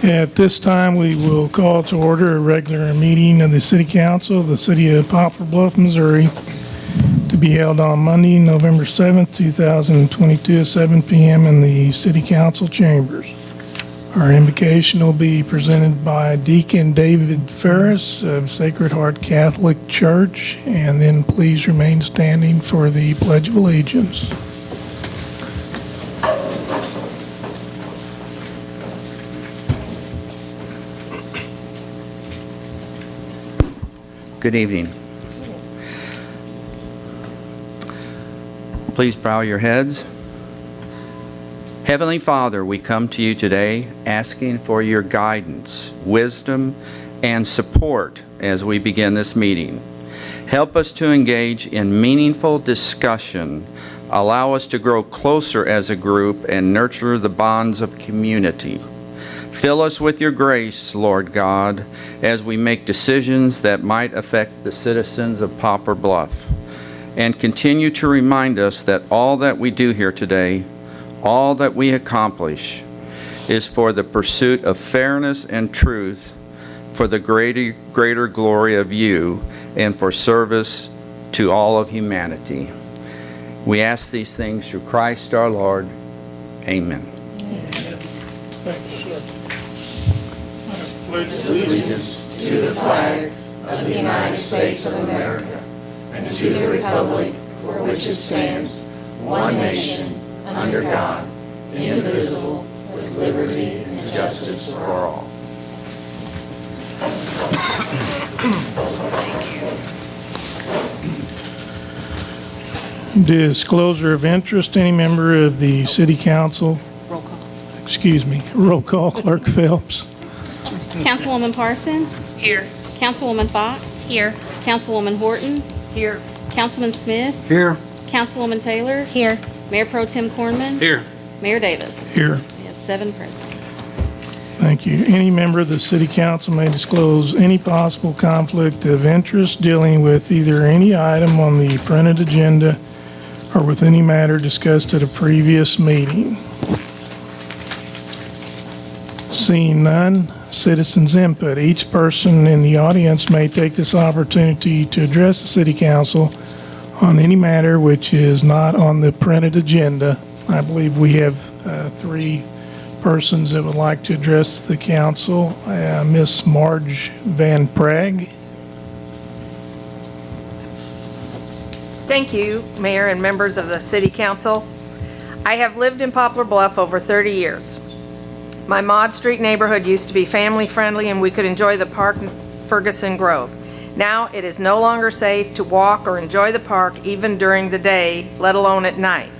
At this time, we will call to order a regular meeting of the City Council of the City of Poplar Bluff, Missouri, to be held on Monday, November 7th, 2022 at 7 p.m. in the City Council chambers. Our invocation will be presented by Deacon David Farris of Sacred Heart Catholic Church, and then please remain standing for the Pledge of Allegiance. Good evening. Please bow your heads. Heavenly Father, we come to you today asking for your guidance, wisdom, and support as we begin this meeting. Help us to engage in meaningful discussion. Allow us to grow closer as a group and nurture the bonds of community. Fill us with your grace, Lord God, as we make decisions that might affect the citizens of Poplar Bluff. And continue to remind us that all that we do here today, all that we accomplish, is for the pursuit of fairness and truth, for the greater glory of you, and for service to all of humanity. We ask these things through Christ our Lord. Amen. Thank you, sir. Allegiance to the flag of the United States of America and to the republic for which it stands, one nation, under God, indivisible, with liberty and justice for all. Disclosure of interest. Any member of the City Council? Roll call. Excuse me. Roll call. Clerk Phelps. Councilwoman Parson? Here. Councilwoman Fox? Here. Councilwoman Horton? Here. Councilman Smith? Here. Councilwoman Taylor? Here. Mayor Pro Tem Cornman? Here. Mayor Davis? Here. We have 7 present. Thank you. Any member of the City Council may disclose any possible conflict of interest dealing with either any item on the printed agenda or with any matter discussed at a previous meeting. Seeing none, citizens' input. Each person in the audience may take this opportunity to address the City Council on any matter which is not on the printed agenda. I believe we have 3 persons that would like to address the council. Miss Marge Van Prague. Thank you, Mayor and members of the City Council. I have lived in Poplar Bluff over 30 years. My Maud Street neighborhood used to be family-friendly and we could enjoy the park in Ferguson Grove. Now it is no longer safe to walk or enjoy the park even during the day, let alone at night.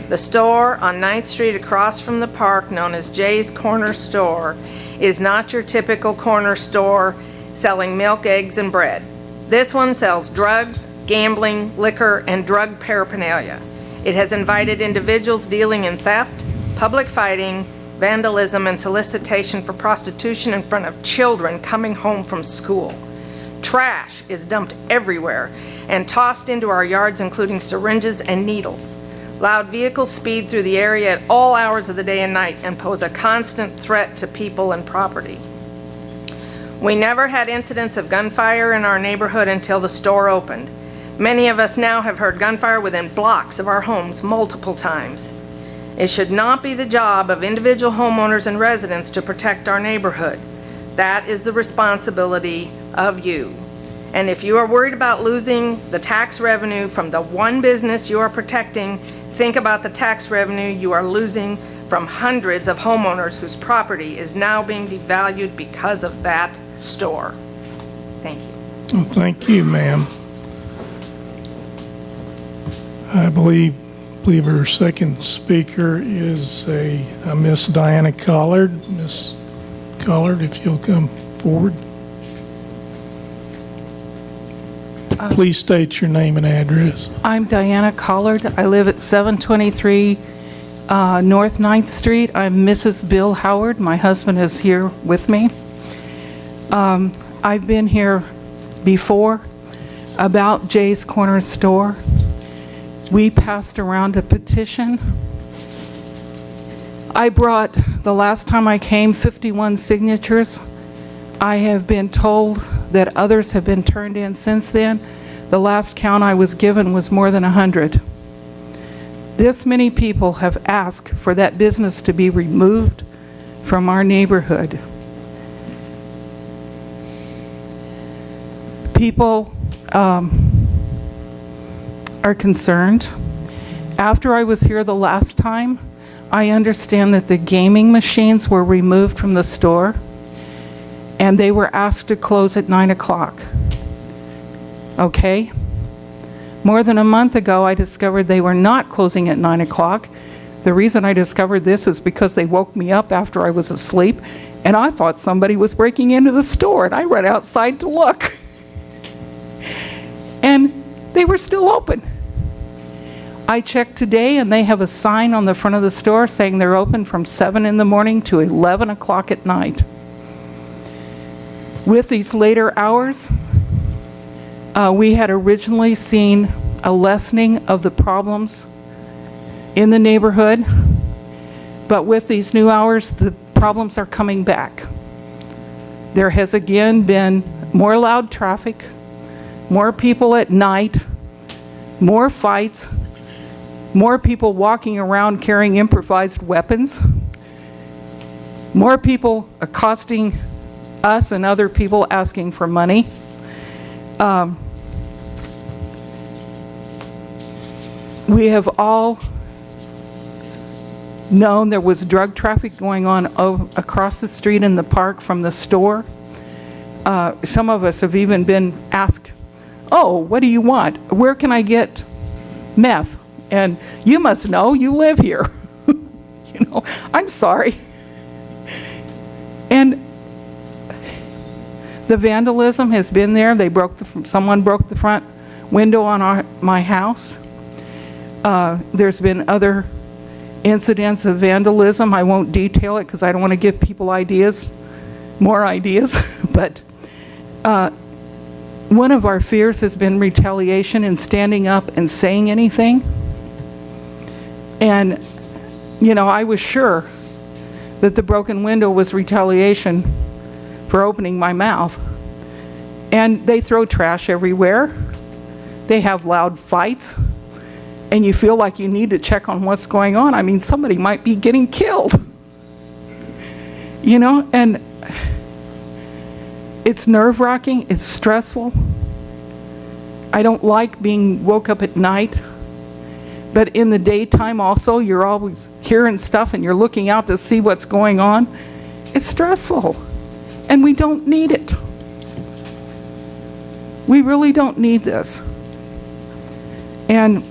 The store on 9th Street across from the park, known as Jay's Corner Store, is not your typical corner store selling milk, eggs, and bread. This one sells drugs, gambling, liquor, and drug paraphernalia. It has invited individuals dealing in theft, public fighting, vandalism, and solicitation for prostitution in front of children coming home from school. Trash is dumped everywhere and tossed into our yards, including syringes and needles. Loud vehicles speed through the area at all hours of the day and night and pose a constant threat to people and property. We never had incidents of gunfire in our neighborhood until the store opened. Many of us now have heard gunfire within blocks of our homes multiple times. It should not be the job of individual homeowners and residents to protect our neighborhood. That is the responsibility of you. And if you are worried about losing the tax revenue from the one business you are protecting, think about the tax revenue you are losing from hundreds of homeowners whose property is now being devalued because of that store. Thank you. Well, thank you, ma'am. I believe our second speaker is a Miss Diana Collard. Miss Collard, if you'll come forward. Please state your name and address. I'm Diana Collard. I live at 723 North 9th Street. I'm Mrs. Bill Howard. My husband is here with me. I've been here before about Jay's Corner Store. We passed around a petition I brought, the last time I came, 51 signatures. I have been told that others have been turned in since then. The last count I was given was more than 100. This many people have asked for that business to be removed from our neighborhood. People are concerned. After I was here the last time, I understand that the gaming machines were removed from the store and they were asked to close at 9 o'clock. Okay? More than a month ago, I discovered they were not closing at 9 o'clock. The reason I discovered this is because they woke me up after I was asleep, and I thought somebody was breaking into the store, and I ran outside to look. And they were still open. I checked today, and they have a sign on the front of the store saying they're open from 7 in the morning to 11 o'clock at night. With these later hours, we had originally seen a lessening of the problems in the neighborhood, but with these new hours, the problems are coming back. There has again been more loud traffic, more people at night, more fights, more people walking around carrying improvised weapons, more people accosting us and other people asking for money. We have all known there was drug traffic going on across the street in the park from the store. Some of us have even been asked, oh, what do you want? Where can I get meth? And you must know, you live here. You know, I'm sorry. And the vandalism has been there. Someone broke the front window on my house. There's been other incidents of vandalism. I won't detail it because I don't want to give people more ideas. But one of our fears has been retaliation and standing up and saying anything. And, you know, I was sure that the broken window was retaliation for opening my mouth. And they throw trash everywhere. They have loud fights. And you feel like you need to check on what's going on. I mean, somebody might be getting killed. You know, and it's nerve-wracking, it's stressful. I don't like being woke up at night. But in the daytime also, you're always hearing stuff and you're looking out to see what's going on. It's stressful. And we don't need it. We really don't need this. And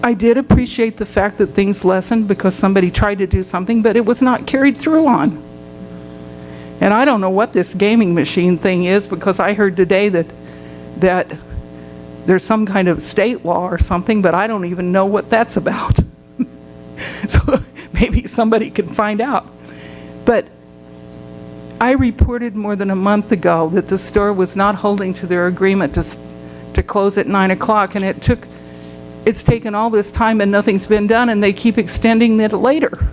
I did appreciate the fact that things lessened because somebody tried to do something, but it was not carried through on. And I don't know what this gaming machine thing is, because I heard today that there's some kind of state law or something, but I don't even know what that's about. So maybe somebody can find out. But I reported more than a month ago that the store was not holding to their agreement to close at 9 o'clock, and it's taken all this time and nothing's been done, and they keep extending it later.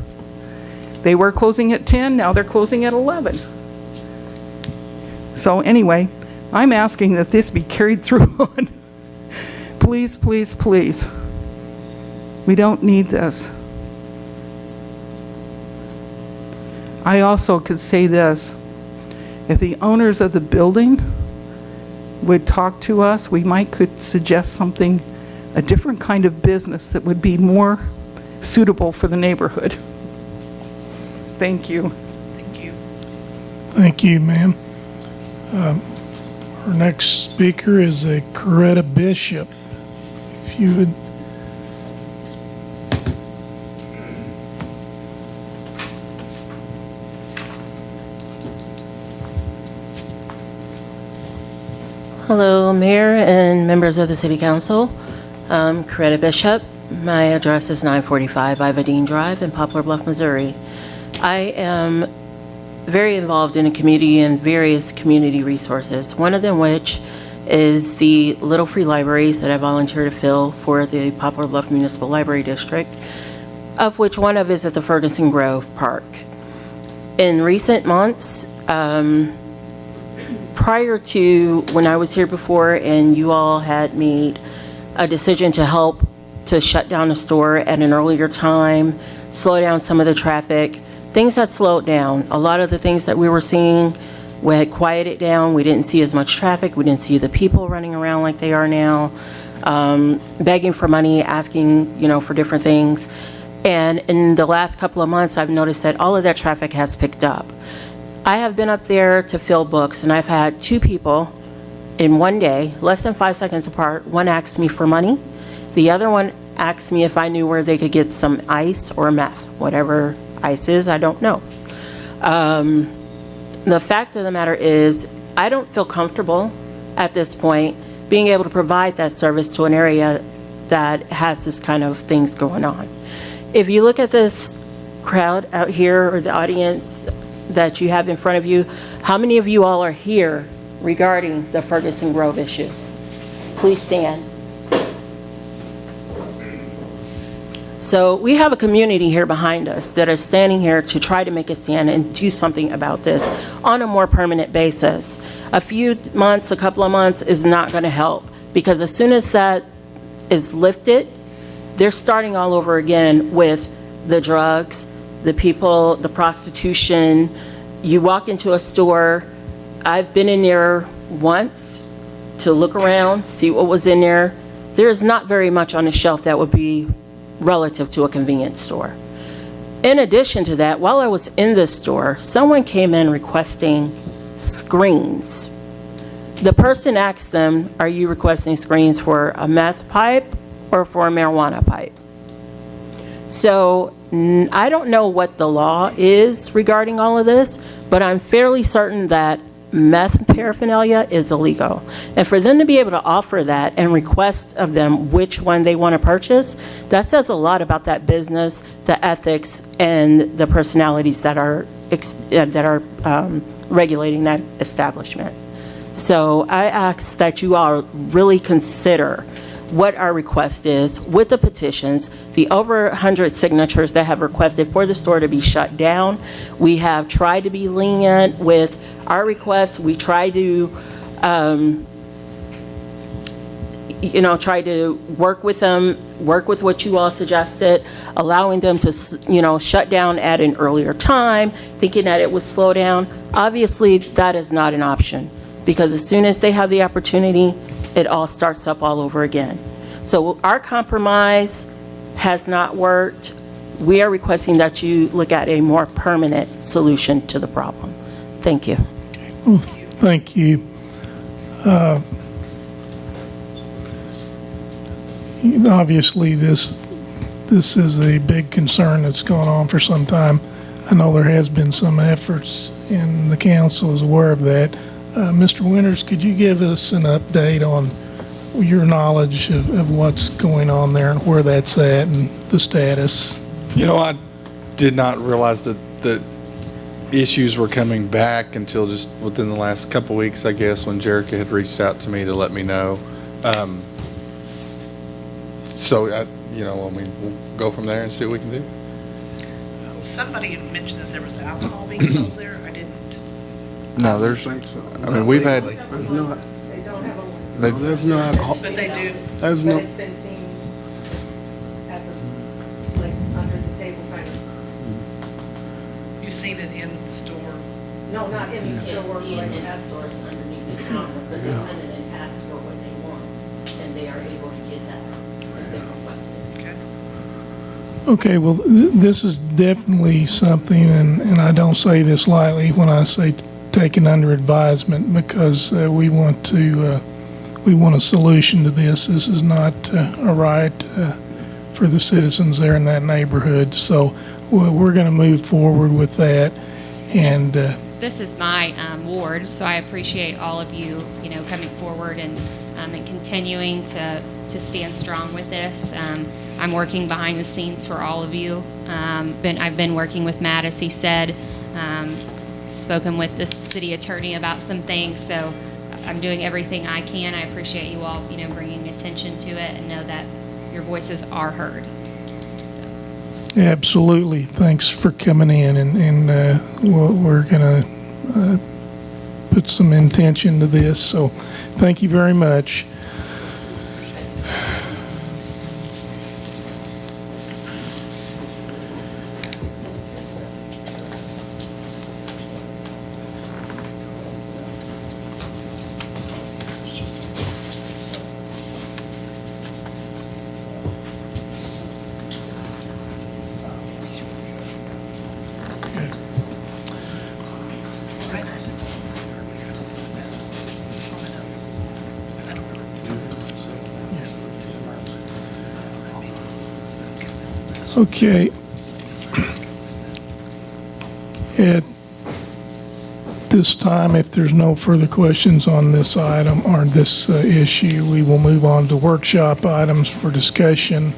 They were closing at 10, now they're closing at 11. So anyway, I'm asking that this be carried through on. Please, please, please. We don't need this. I also could say this. If the owners of the building would talk to us, we could suggest something, a different kind of business that would be more suitable for the neighborhood. Thank you. Thank you. Thank you, ma'am. Our next speaker is Coretta Bishop. If you would. Hello, Mayor and members of the City Council. Coretta Bishop. My address is 945 Ivadine Drive in Poplar Bluff, Missouri. I am very involved in the community and various community resources, one of them which is the little free libraries that I volunteer to fill for the Poplar Bluff Municipal Library District, of which one of is at the Ferguson Grove Park. In recent months, prior to when I was here before and you all had made a decision to help to shut down a store at an earlier time, slow down some of the traffic, things had slowed down. A lot of the things that we were seeing, we had quieted down. We didn't see as much traffic. We didn't see the people running around like they are now, begging for money, asking, for different things. And in the last couple of months, I've noticed that all of that traffic has picked up. I have been up there to fill books, and I've had 2 people in one day, less than 5 seconds apart. One asked me for money. The other one asked me if I knew where they could get some ice or meth. Whatever ice is, I don't know. The fact of the matter is, I don't feel comfortable at this point being able to provide that service to an area that has this kind of things going on. If you look at this crowd out here, or the audience that you have in front of you, how many of you all are here regarding the Ferguson Grove issue? Please stand. So we have a community here behind us that are standing here to try to make a stand and do something about this on a more permanent basis. A few months, a couple of months is not going to help, because as soon as that is lifted, they're starting all over again with the drugs, the people, the prostitution. You walk into a store, I've been in there once to look around, see what was in there. There's not very much on the shelf that would be relative to a convenience store. In addition to that, while I was in this store, someone came in requesting screens. The person asked them, are you requesting screens for a meth pipe or for a marijuana pipe? So I don't know what the law is regarding all of this, but I'm fairly certain that meth paraphernalia is illegal. And for them to be able to offer that and request of them which one they want to purchase, that says a lot about that business, the ethics, and the personalities that are regulating that establishment. So I ask that you all really consider what our request is with the petitions, the over 100 signatures that have requested for the store to be shut down. We have tried to be lenient with our requests. We try to, try to work with them, work with what you all suggested, allowing them to, shut down at an earlier time, thinking that it would slow down. Obviously, that is not an option, because as soon as they have the opportunity, it all starts up all over again. So our compromise has not worked. We are requesting that you look at a more permanent solution to the problem. Thank you. Well, thank you. Obviously, this is a big concern that's gone on for some time. I know there has been some efforts, and the council is aware of that. Mr. Winters, could you give us an update on your knowledge of what's going on there and where that's at and the status? I did not realize that issues were coming back until just within the last couple weeks, I guess, when Jerica had reached out to me to let me know. We'll go from there and see what we can do. Somebody had mentioned that there was alcohol being sold there. I didn't. No, there's. think so. I mean, we've had. There's no, They don't have a license. no, there's no alcohol. But they do. There's But no, it's been seen at the, under the table kind of. You've seen it in the store. No, not in the store. See it in the stores underneath the counter, but they come in and ask for what they want, and they are able to get that if they request it. Okay. Okay, well, this is definitely something, and I don't say this lightly when I say taken under advisement, because we want a solution to this. This is not a right for the citizens there in that neighborhood. So we're going to move forward with that. And this is my ward, so I appreciate all of you, coming forward and continuing to stand strong with this. I'm working behind the scenes for all of you. I've been working with Matt, as he said, spoken with the city attorney about some things, so I'm doing everything I can. I appreciate you all, bringing attention to it and know that your voices are heard. Absolutely. Thanks for coming in, and we're going to put some intention to this. So thank you very much. Okay. At this time, if there's no further questions on this item or this issue, we will move on to workshop items for discussion.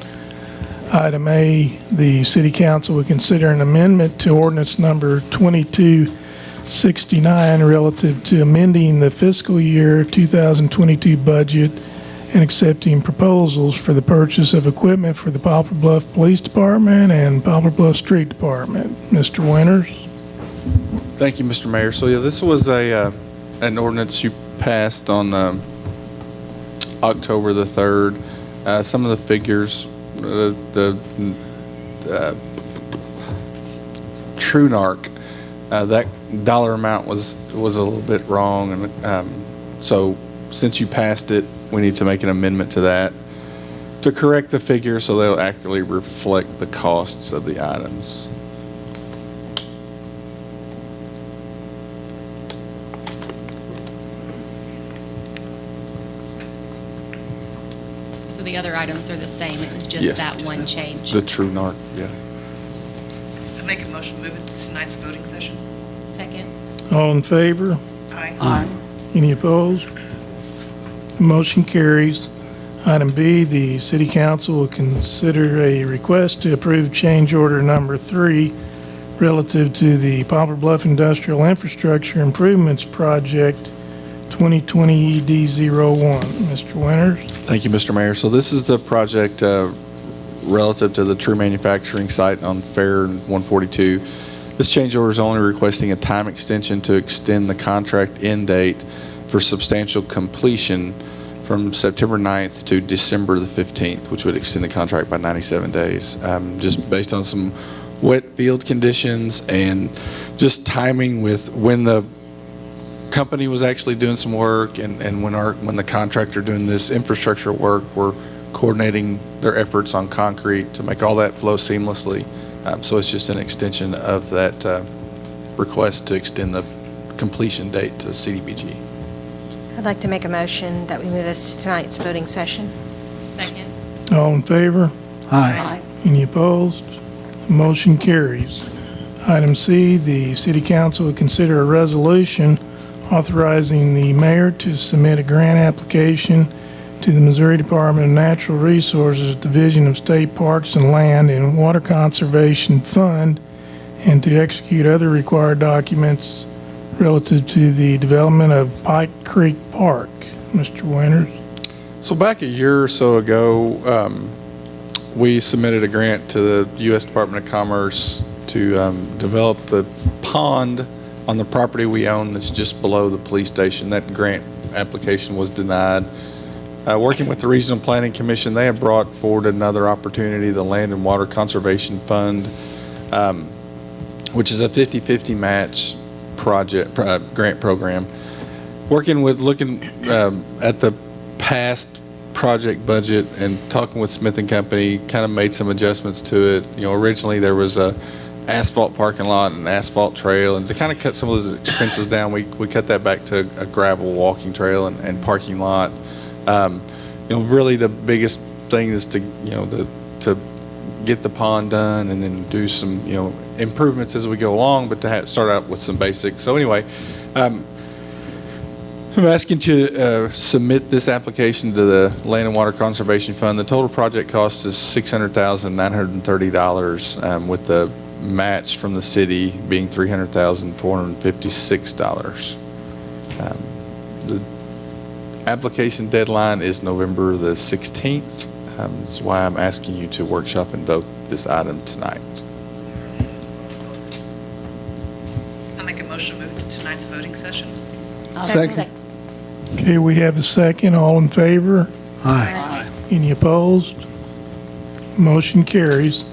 Item A, the City Council will consider an amendment to ordinance number 2269 relative to amending the fiscal year 2022 budget and accepting proposals for the purchase of equipment for the Poplar Bluff Police Department and Poplar Bluff Street Department. Mr. Winters? Thank you, Mr. Mayor. So yeah, this was an ordinance you passed on October the 3rd. Some of the figures, the true narc, that dollar amount was a little bit wrong, and so since you passed it, we need to make an amendment to that to correct the figure so they'll accurately reflect the costs of the items. So the other items are the same. It was just Yes. that one change. The true narc, yeah. I make a motion to move it to tonight's voting session. Second. All in favor? Aye. Any opposed? Motion carries. Item B, the City Council will consider a request to approve change order number 3 relative to the Poplar Bluff Industrial Infrastructure Improvements Project 2020 ED01. Mr. Winters? Thank you, Mr. Mayor. So this is the project relative to the True Manufacturing site on Fair and 142. This change order is only requesting a time extension to extend the contract end date for substantial completion from September 9th to December the 15th, which would extend the contract by 97 days. Just based on some wet field conditions and just timing with when the company was actually doing some work and when the contractor doing this infrastructure work, we're coordinating their efforts on concrete to make all that flow seamlessly. So it's just an extension of that request to extend the completion date to CDBG. I'd like to make a motion that we move this to tonight's voting session. Second. All in favor? Aye. Any opposed? Motion carries. Item C, the City Council will consider a resolution authorizing the mayor to submit a grant application to the Missouri Department of Natural Resources Division of State Parks and Land and Water Conservation Fund and to execute other required documents relative to the development of Pike Creek Park. Mr. Winters? So back a year or so ago, we submitted a grant to the U.S. Department of Commerce to develop the pond on the property we own that's just below the police station. That grant application was denied. Working with the Regional Planning Commission, they have brought forward another opportunity, the Land and Water Conservation Fund, which is a 50-50 match project grant program. Looking at the past project budget and talking with Smith & Company, kind of made some adjustments to it. Originally there was a asphalt parking lot and asphalt trail, and to kind of cut some of those expenses down, we cut that back to a gravel walking trail and parking lot. Really the biggest thing is to get the pond done and then do some improvements as we go along, but to start out with some basics. So anyway, I'm asking to submit this application to the Land and Water Conservation Fund. The total project cost is $600,930, with the match from the city being $300,456. The application deadline is November the 16th. That's why I'm asking you to workshop and vote this item tonight. I make a motion to move to tonight's voting session. Second. Okay, we have a second. All in favor? Aye. Any opposed? Motion carries.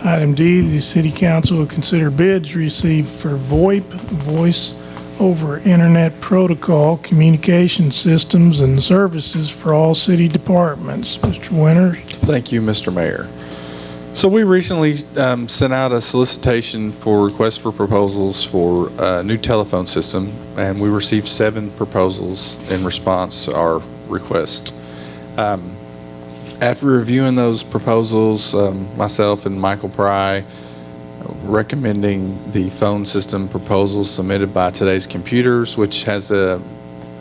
Item D, the city council will consider bids received for VoIP, Voice over Internet Protocol, communication systems and services for all city departments. Mr. Winters? Thank you, Mr. Mayor. So we recently sent out a solicitation for requests for proposals for a new telephone system, and we received 7 proposals in response to our request. After reviewing those proposals, myself and Michael Pry recommending the phone system proposal submitted by Today's Computers, which has a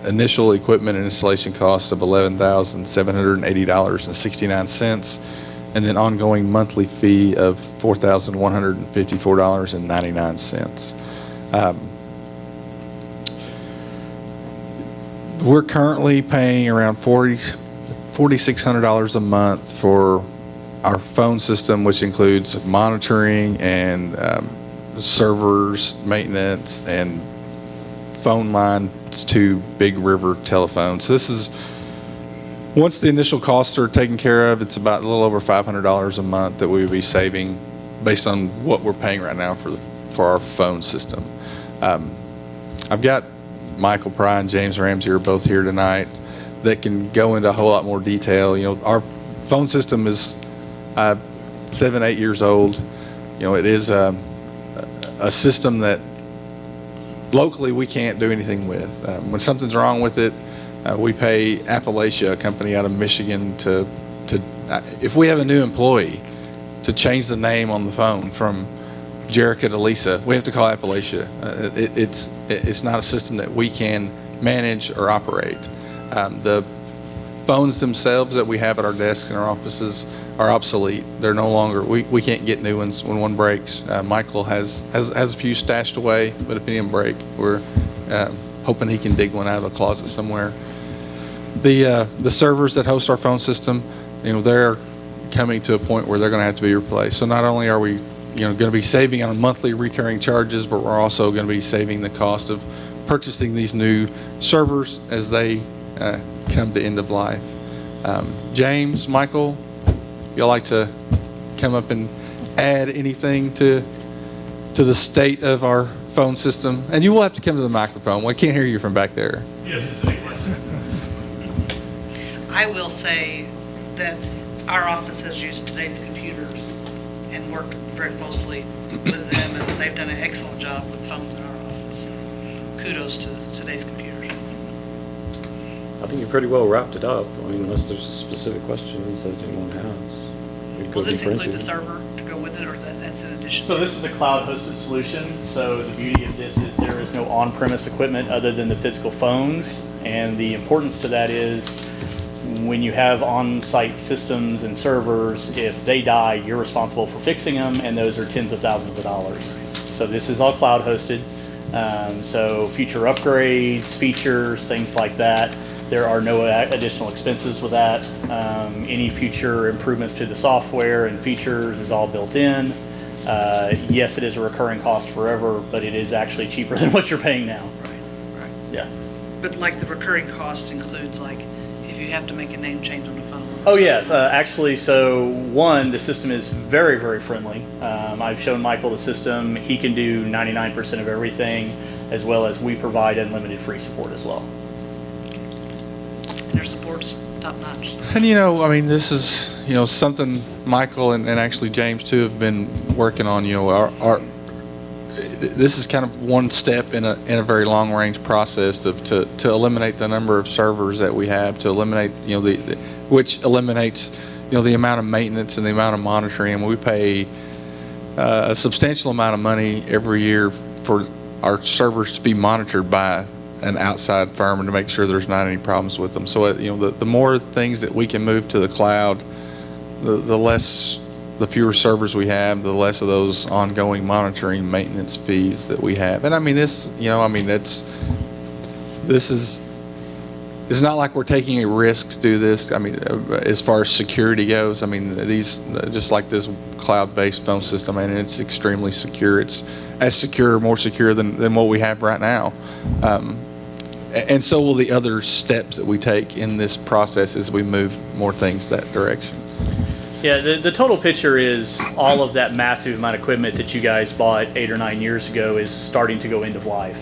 initial equipment and installation costs of $11,780.69, and then ongoing monthly fee of $4,154.99. We're currently paying around $4,600 a month for our phone system, which includes monitoring and servers, maintenance, and phone lines to Big River telephones. So this is, once the initial costs are taken care of, it's about a little over $500 a month that we would be saving based on what we're paying right now for our phone system. I've got Michael Pry and James Ramsey are both here tonight that can go into a whole lot more detail. You know, our phone system is 7-8 years old. You know, it is a system that locally we can't do anything with. When something's wrong with it, we pay Appalachia, a company out of Michigan, to if we have a new employee, to change the name on the phone from Jerica to Lisa, we have to call Appalachia. It's not a system that we can manage or operate. The phones themselves that we have at our desks in our offices are obsolete. They're no longer, we can't get new ones when one breaks. Michael has a few stashed away, but if any of them break, we're hoping he can dig one out of a closet somewhere. The servers that host our phone system, you know, they're coming to a point where they're going to have to be replaced. So not only are we, going to be saving on monthly recurring charges, but we're also going to be saving the cost of purchasing these new servers as they come to end of life. James, Michael, y'all like to come up and add anything to the state of our phone system? And you will have to come to the microphone. We can't hear you from back there. Yes, I will say that our office has used Today's Computers and worked very closely with them, and they've done an excellent job with phones in our office. Kudos to Today's Computers. I think you pretty well wrapped it up. I mean, unless there's specific questions that anyone has. Will this include the server to go with it, or that's in addition? So this is a cloud-hosted solution. So the beauty of this is there is no on-premise equipment other than the physical phones. And the importance to that is when you have on-site systems and servers, if they die, you're responsible for fixing them, and those are tens of thousands of dollars. So this is all cloud-hosted. So future upgrades, features, things like that, there are no additional expenses with that. Any future improvements to the software and features is all built in. Yes, it is a recurring cost forever, but it is actually cheaper than what you're paying now. Right. Yeah. But like the recurring cost includes like if you have to make a name change on the phone. Oh yes, actually, so one, the system is very, very friendly. I've shown Michael the system. He can do 99% of everything, as well as we provide unlimited free support as well. And their support's top notch. And I mean, this is, something Michael and actually James too have been working on. This is kind of one step in a very long range process to eliminate the number of servers that we have, to eliminate, which eliminates, the amount of maintenance and the amount of monitoring. And we pay a substantial amount of money every year for our servers to be monitored by an outside firm and to make sure there's not any problems with them. So, the more things that we can move to the cloud, the fewer servers we have, the less of those ongoing monitoring maintenance fees that we have. And I mean, this is it's not like we're taking a risk to do this. I mean, as far as security goes, I mean, these, just like this cloud-based phone system, and it's extremely secure. It's as secure, more secure than what we have right now. And so will the other steps that we take in this process as we move more things that direction. Yeah, the total picture is all of that massive amount of equipment that you guys bought 8 or 9 years ago is starting to go end of life.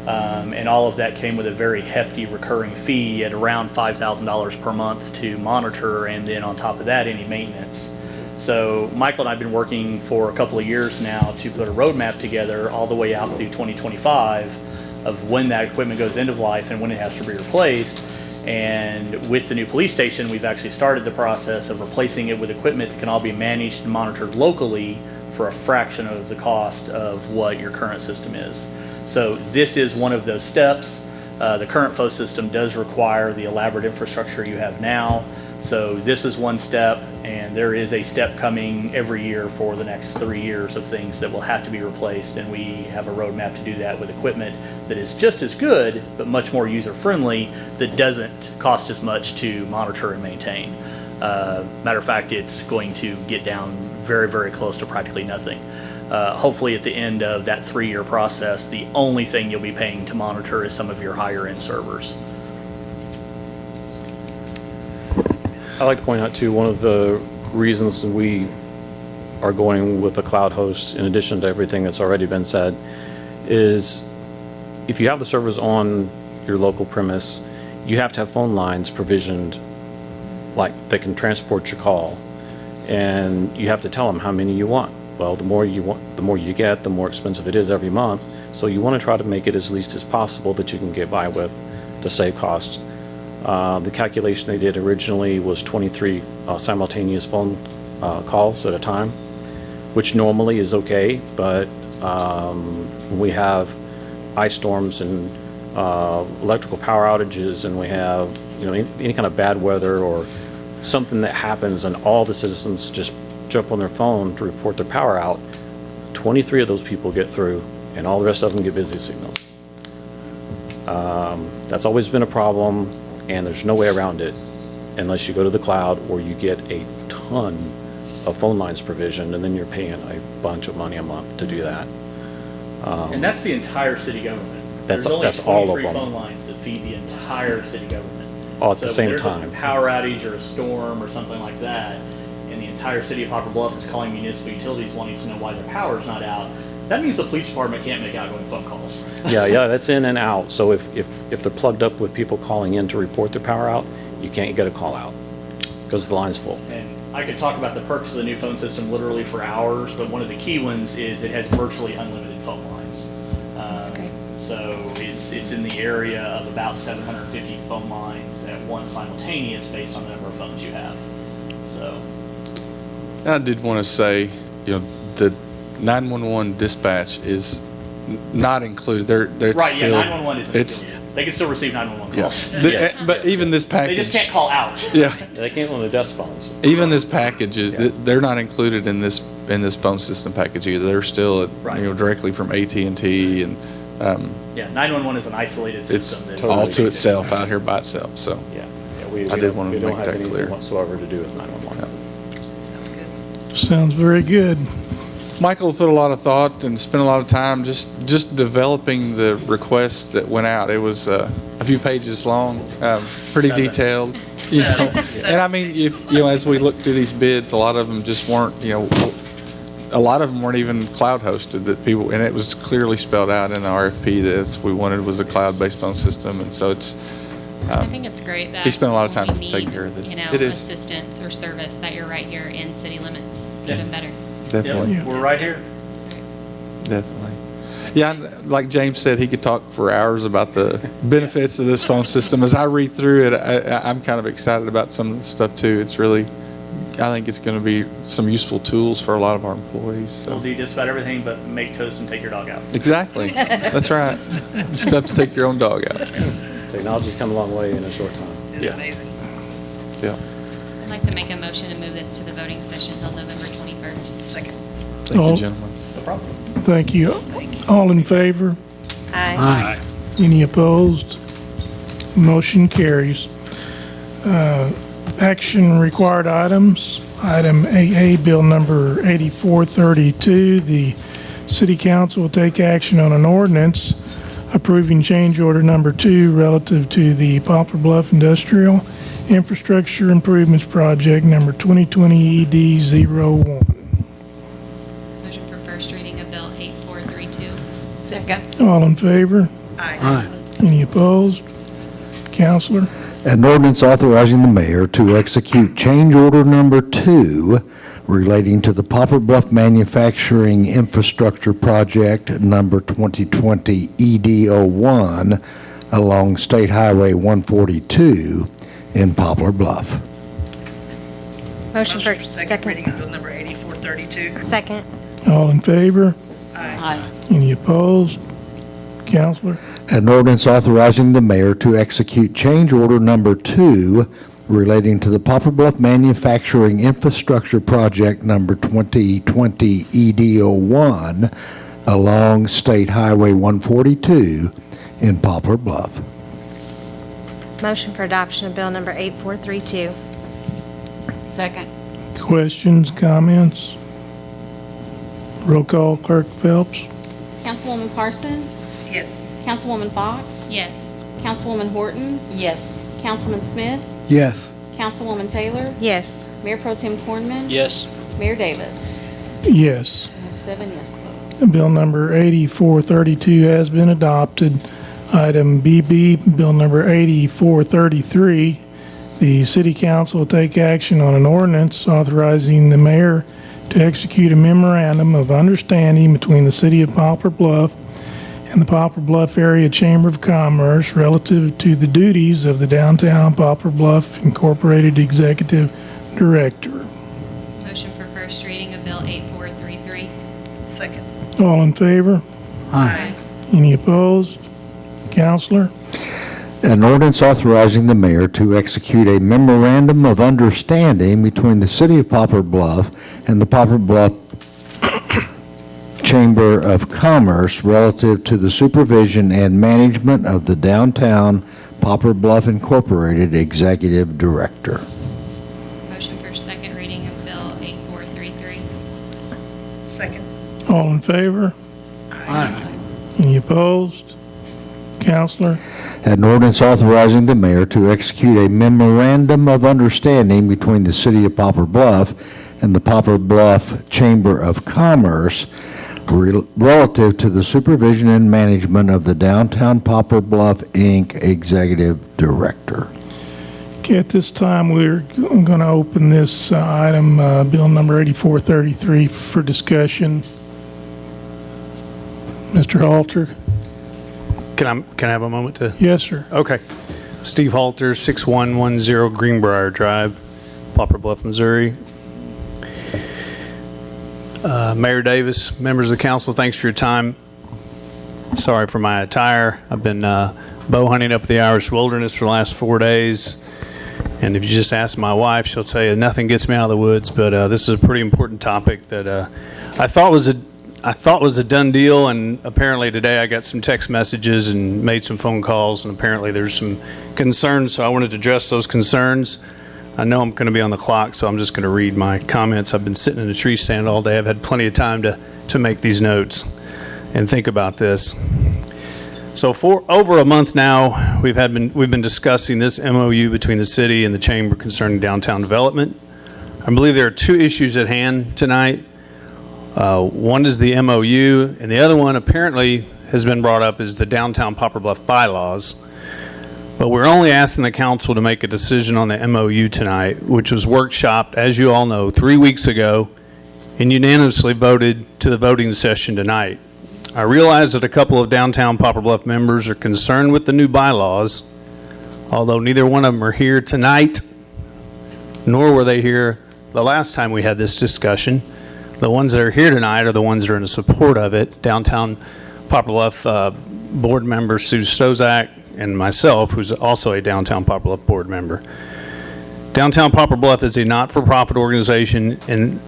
And all of that came with a very hefty recurring fee at around $5,000 per month to monitor, and then on top of that, any maintenance. So Michael and I have been working for a couple of years now to put a roadmap together all the way out through 2025 of when that equipment goes end of life and when it has to be replaced. And with the new police station, we've actually started the process of replacing it with equipment that can all be managed and monitored locally for a fraction of the cost of what your current system is. So this is one of those steps. The current phone system does require the elaborate infrastructure you have now. So this is one step, and there is a step coming every year for the next 3 years of things that will have to be replaced, and we have a roadmap to do that with equipment that is just as good, but much more user-friendly, that doesn't cost as much to monitor and maintain. Matter of fact, it's going to get down very, very close to practically nothing. Hopefully at the end of that 3-year process, the only thing you'll be paying to monitor is some of your higher-end servers. I'd like to point out too, one of the reasons we are going with the cloud host, in addition to everything that's already been said, is if you have the servers on your local premise, you have to have phone lines provisioned like they can transport your call, and you have to tell them how many you want. Well, the more you want, the more you get, the more expensive it is every month. So you want to try to make it as least as possible that you can get by with to save costs. The calculation they did originally was 23 simultaneous phone calls at a time, which normally is okay, but when we have ice storms and electrical power outages, and we have any kind of bad weather or something that happens, and all the citizens just jump on their phone to report their power out, 23 of those people get through, and all the rest of them get busy signals. That's always been a problem. And there's no way around it unless you go to the cloud or you get a ton of phone lines provisioned, and then you're paying a bunch of money a month to do that. And that's the entire city government. That's There's only all of 23 them. phone lines that feed the entire city government. All at the So same when time. there's a power outage or a storm or something like that, and the entire city of Poplar Bluff is calling municipal utilities wanting to know why their power's not out, that means the police department can't make outgoing phone calls. Yeah, that's in and out. So if they're plugged up with people calling in to report their power out, you can't get a call out because the line's full. And I could talk about the perks of the new phone system literally for hours, but one of the key ones is it has virtually unlimited phone lines. That's great. So it's in the area of about 750 phone lines at one simultaneous based on the number of phones you have. So. And I did want to say, the 911 dispatch is not included. They're Right, still, yeah, 911 isn't included. They can still receive 911 calls. Yeah. But even this package. They just can't call out. Yeah. They can't on the desk phones. Even this package is they're not included in this phone system package either. They're still Right. directly from AT&T, and Yeah, 911 is an isolated it's system. that- all to itself out here by itself. So Yeah, we I did want to we don't make have that anything clear. whatsoever to do with 911. Sounds very good. Michael put a lot of thought and spent a lot of time just developing the requests that went out. It was a few pages long, pretty detailed. And I mean, as we look through these bids, a lot of them just weren't, a lot of them weren't even cloud hosted that people, and it was clearly spelled out in the RFP that we wanted was a cloud-based phone system, and so it's. I think it's great that he spent a lot of when time we taking need, care of this. You know, It is. assistance or service that you're right here in city limits, Yeah. even better. Definitely. Yeah, we're right here. Definitely. Yeah, and like James said, he could talk for hours about the benefits of this phone system. As I read through it, I'm kind of excited about some of the stuff too. It's really, I think it's going to be some useful tools for a lot of our employees. We'll So. do just about everything but make toast and take your dog out. Exactly. That's right. Stuff to take your own dog out. Technology's come a long way in a short time. It's Yeah. amazing. Yeah. I'd like to make a motion to move this to the voting session held November 21st. Second. Thank Oh. you, gentlemen. No problem. Thank you. All in favor? Aye. Any opposed? Motion carries. Action required items. Item AA, Bill number 8432. The City Council will take action on an ordinance approving change order number 2 relative to the Poplar Bluff Industrial Infrastructure Improvements Project number 2020 ED01. Motion for first reading of Bill 8432. Second. All in favor? Aye. Any opposed? Counselor? An ordinance authorizing the mayor to execute change order number 2 relating to the Poplar Bluff Manufacturing Infrastructure Project number 2020 ED01 along State Highway 142 in Poplar Bluff. Motion for second reading of bill number 8432. Second. All in favor? Aye. Any opposed? Counselor? An ordinance authorizing the mayor to execute change order number 2 relating to the Poplar Bluff Manufacturing Infrastructure Project number 2020 ED01 along State Highway 142 in Poplar Bluff. Motion for adoption of bill number 8432. Second. Questions, comments? Roll call, Clerk Phelps. Councilwoman Parson, Yes. Councilwoman Fox, Yes. Councilwoman Horton, Yes. Councilman Smith, Yes. Councilwoman Taylor, Yes. Mayor Pro Tem Cornman, Yes. Mayor Davis. Yes. And 7 yes votes. Bill number 8432 has been adopted. Item BB, Bill number 8433. The City Council will take action on an ordinance authorizing the mayor to execute a memorandum of understanding between the City of Poplar Bluff and the Poplar Bluff Area Chamber of Commerce relative to the duties of the Downtown Poplar Bluff Incorporated Executive Director. Motion for first reading of Bill 8433. Second. All in favor? Aye. Any opposed? Counselor? An ordinance authorizing the mayor to execute a memorandum of understanding between the City of Poplar Bluff and the Poplar Bluff Chamber of Commerce relative to the supervision and management of the Downtown Poplar Bluff Incorporated Executive Director. Motion for second reading of Bill 8433. Second. All in favor? Aye. Any opposed? Counselor? An ordinance authorizing the mayor to execute a memorandum of understanding between the City of Poplar Bluff and the Poplar Bluff Chamber of Commerce relative to the supervision and management of the Downtown Poplar Bluff, Inc. Executive Director. Okay, at this time, we're going to open this item, Bill number 8433, for discussion. Mr. Halter? Can I have a moment to? Yes, sir. Okay. Steve Halter, 6110 Greenbrier Drive, Poplar Bluff, Missouri. Mayor Davis, members of the council, thanks for your time. Sorry for my attire. I've been bow hunting up the Irish wilderness for the last 4 days. And if you just ask my wife, she'll tell you nothing gets me out of the woods. But this is a pretty important topic that I thought was a done deal, and apparently today I got some text messages and made some phone calls, and apparently there's some concerns, so I wanted to address those concerns. I know I'm going to be on the clock, so I'm just going to read my comments. I've been sitting in a tree stand all day. I've had plenty of time to make these notes and think about this. So for over a month now, we've been discussing this MOU between the city and the chamber concerning downtown development. I believe there are two issues at hand tonight. One is the MOU, and the other one apparently has been brought up is the downtown Poplar Bluff bylaws. But we're only asking the council to make a decision on the MOU tonight, which was workshopped, as you all know, 3 weeks ago and unanimously voted to the voting session tonight. I realize that a couple of downtown Poplar Bluff members are concerned with the new bylaws, although neither one of them are here tonight, nor were they here the last time we had this discussion. The ones that are here tonight are the ones that are in support of it. Downtown Poplar Bluff board member Sue Stozak and myself, who's also a Downtown Poplar Bluff board member. Downtown Poplar Bluff is a not-for-profit organization, and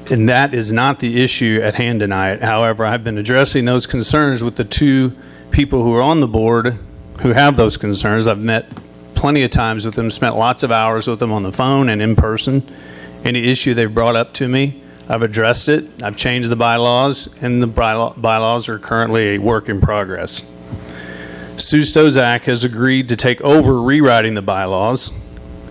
that is not the issue at hand tonight. However, I've been addressing those concerns with the two people who are on the board who have those concerns. I've met plenty of times with them, spent lots of hours with them on the phone and in person. Any issue they've brought up to me, I've addressed it. I've changed the bylaws, and the bylaws are currently a work in progress. Sue Stozak has agreed to take over rewriting the bylaws.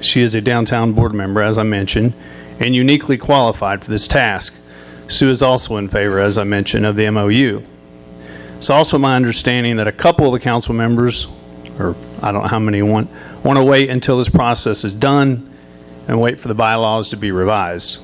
She is a downtown board member, as I mentioned, and uniquely qualified for this task. Sue is also in favor, as I mentioned, of the MOU. It's also my understanding that a couple of the council members, or I don't know how many want to wait until this process is done and wait for the bylaws to be revised.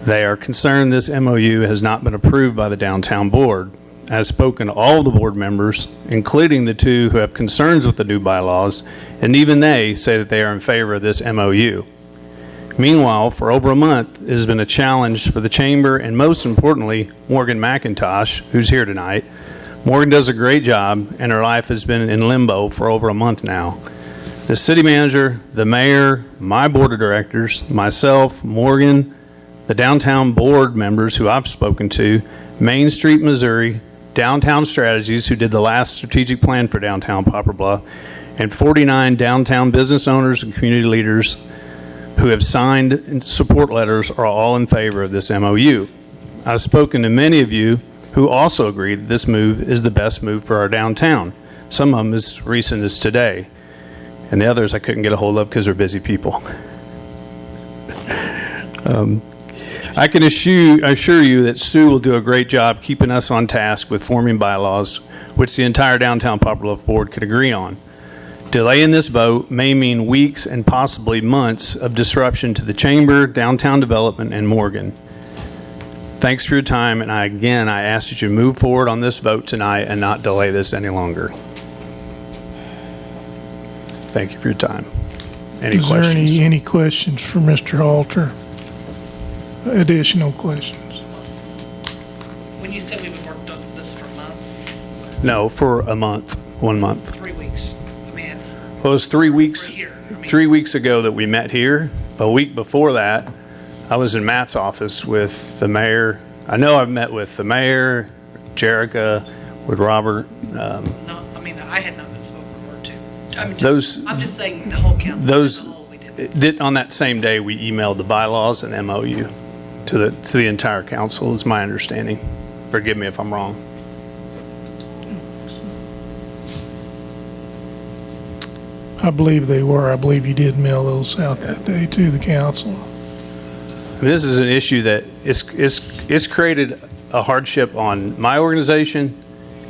They are concerned this MOU has not been approved by the downtown board. I have spoken to all of the board members, including the two who have concerns with the new bylaws, and even they say that they are in favor of this MOU. Meanwhile, for over a month, it has been a challenge for the chamber and, most importantly, Morgan McIntosh, who's here tonight. Morgan does a great job, and her life has been in limbo for over a month now. The city manager, the mayor, my board of directors, myself, Morgan, the downtown board members who I've spoken to, Main Street, Missouri, Downtown Strategies, who did the last strategic plan for downtown Poplar Bluff, and 49 downtown business owners and community leaders who have signed support letters are all in favor of this MOU. I've spoken to many of you who also agree that this move is the best move for our downtown. Some of them as recent as today, and the others I couldn't get a hold of because they're busy people. I can assure you that Sue will do a great job keeping us on task with forming bylaws, which the entire downtown Poplar Bluff board could agree on. Delay in this vote may mean weeks and possibly months of disruption to the chamber, downtown development, and Morgan. Thanks for your time, and I ask that you move forward on this vote tonight and not delay this any longer. Thank you for your time. Any questions? Is there any questions for Mr. Halter? Additional questions? When you said we would work on this for months, No, for a month, 1 month. 3 weeks, I mean, it's Well, it was 3 weeks, for a year. I mean, 3 weeks ago that we met here. A week before that, I was in Matt's office with the mayor. I know I've met with the mayor, Jerica, with Robert. No, I mean, I had not been spoken word to. I'm just saying the whole council. Those, as a whole, we did. on that same day, we emailed the bylaws and MOU to the entire council, is my understanding. Forgive me if I'm wrong. I believe they were. I believe you did mail those out that day to the council. I mean, this is an issue that it's created a hardship on my organization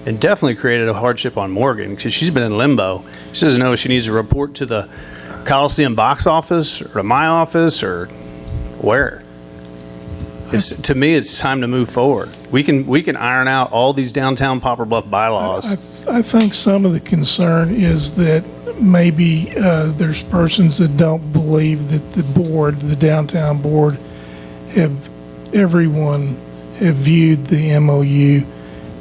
and definitely created a hardship on Morgan because she's been in limbo. She doesn't know if she needs to report to the Coliseum box office or to my office or where. To me, it's time to move forward. We can iron out all these downtown Poplar Bluff bylaws. I think some of the concern is that maybe there's persons that don't believe that the downtown board, everyone have viewed the MOU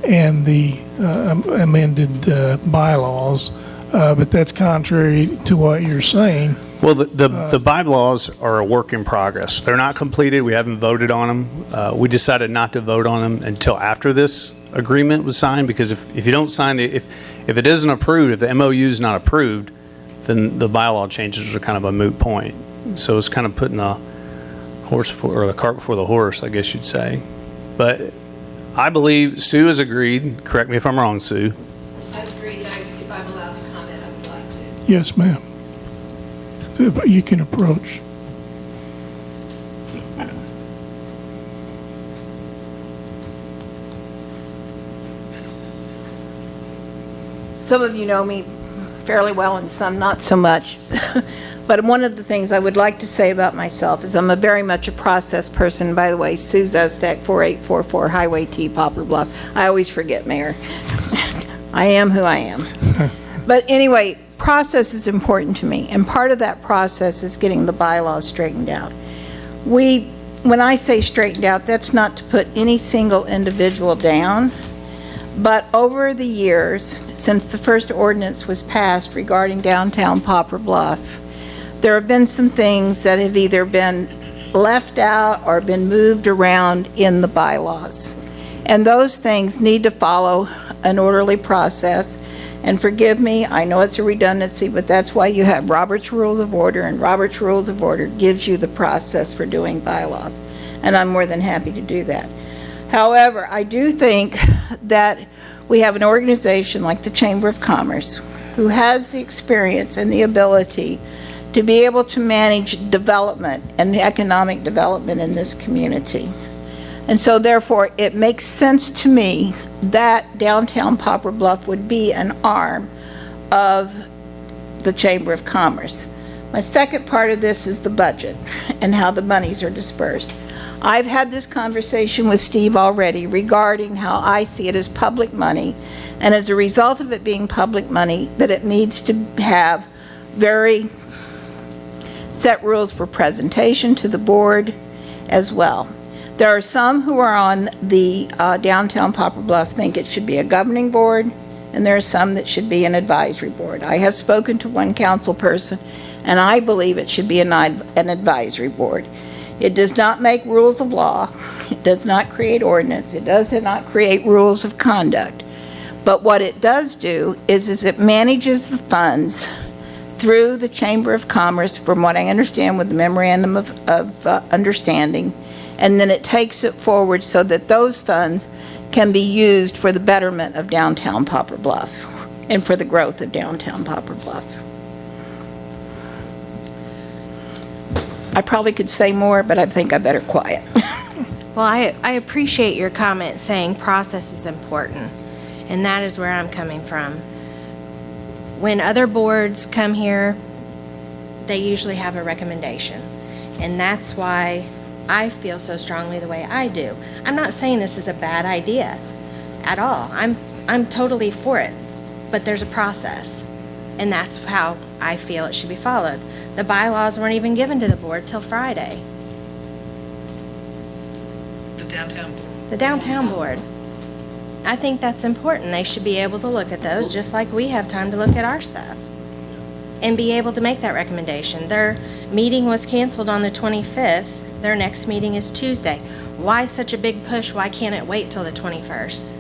and the amended bylaws, but that's contrary to what you're saying. Well, the bylaws are a work in progress. They're not completed. We haven't voted on them. We decided not to vote on them until after this agreement was signed, because if you don't sign if it isn't approved, if the MOU is not approved, then the bylaw changes are kind of a moot point. So it's kind of putting the cart before the horse, I guess you'd say. But I believe Sue has agreed. Correct me if I'm wrong, Sue. I've agreed, if I'm allowed to comment, I would like to. Yes, ma'am. You can approach. Some of you know me fairly well and some not so much. But one of the things I would like to say about myself is I'm very much a process person. By the way, Sue Zostak, 4844 Highway T, Poplar Bluff. I always forget, Mayor. I am who I am. But anyway, process is important to me, and part of that process is getting the bylaws straightened out. When I say straightened out, that's not to put any single individual down, but over the years, since the first ordinance was passed regarding downtown Poplar Bluff, there have been some things that have either been left out or been moved around in the bylaws. And those things need to follow an orderly process. And forgive me, I know it's a redundancy, but that's why you have Robert's Rules of Order, and Robert's Rules of Order gives you the process for doing bylaws. And I'm more than happy to do that. However, I do think that we have an organization like the Chamber of Commerce who has the experience and the ability to be able to manage development and economic development in this community. And so therefore, it makes sense to me that downtown Poplar Bluff would be an arm of the Chamber of Commerce. My second part of this is the budget and how the monies are dispersed. I've had this conversation with Steve already regarding how I see it as public money, and as a result of it being public money, that it needs to have very set rules for presentation to the board as well. There are some who are on the downtown Poplar Bluff think it should be a governing board, and there are some that should be an advisory board. I have spoken to one council person, and I believe it should be an advisory board. It does not make rules of law. It does not create ordinance. It does not create rules of conduct. But what it does do is it manages the funds through the Chamber of Commerce, from what I understand with the memorandum of understanding, and then it takes it forward so that those funds can be used for the betterment of downtown Poplar Bluff and for the growth of downtown Poplar Bluff. I probably could say more, but I think I better quiet. Well, I appreciate your comment saying process is important, and that is where I'm coming from. When other boards come here, they usually have a recommendation, and that's why I feel so strongly the way I do. I'm not saying this is a bad idea at all. I'm totally for it, but there's a process, and that's how I feel it should be followed. The bylaws weren't even given to the board till Friday. The downtown board. The downtown board. I think that's important. They should be able to look at those just like we have time to look at our stuff and be able to make that recommendation. Their meeting was canceled on the 25th. Their next meeting is Tuesday. Why such a big push? Why can't it wait till the 21st?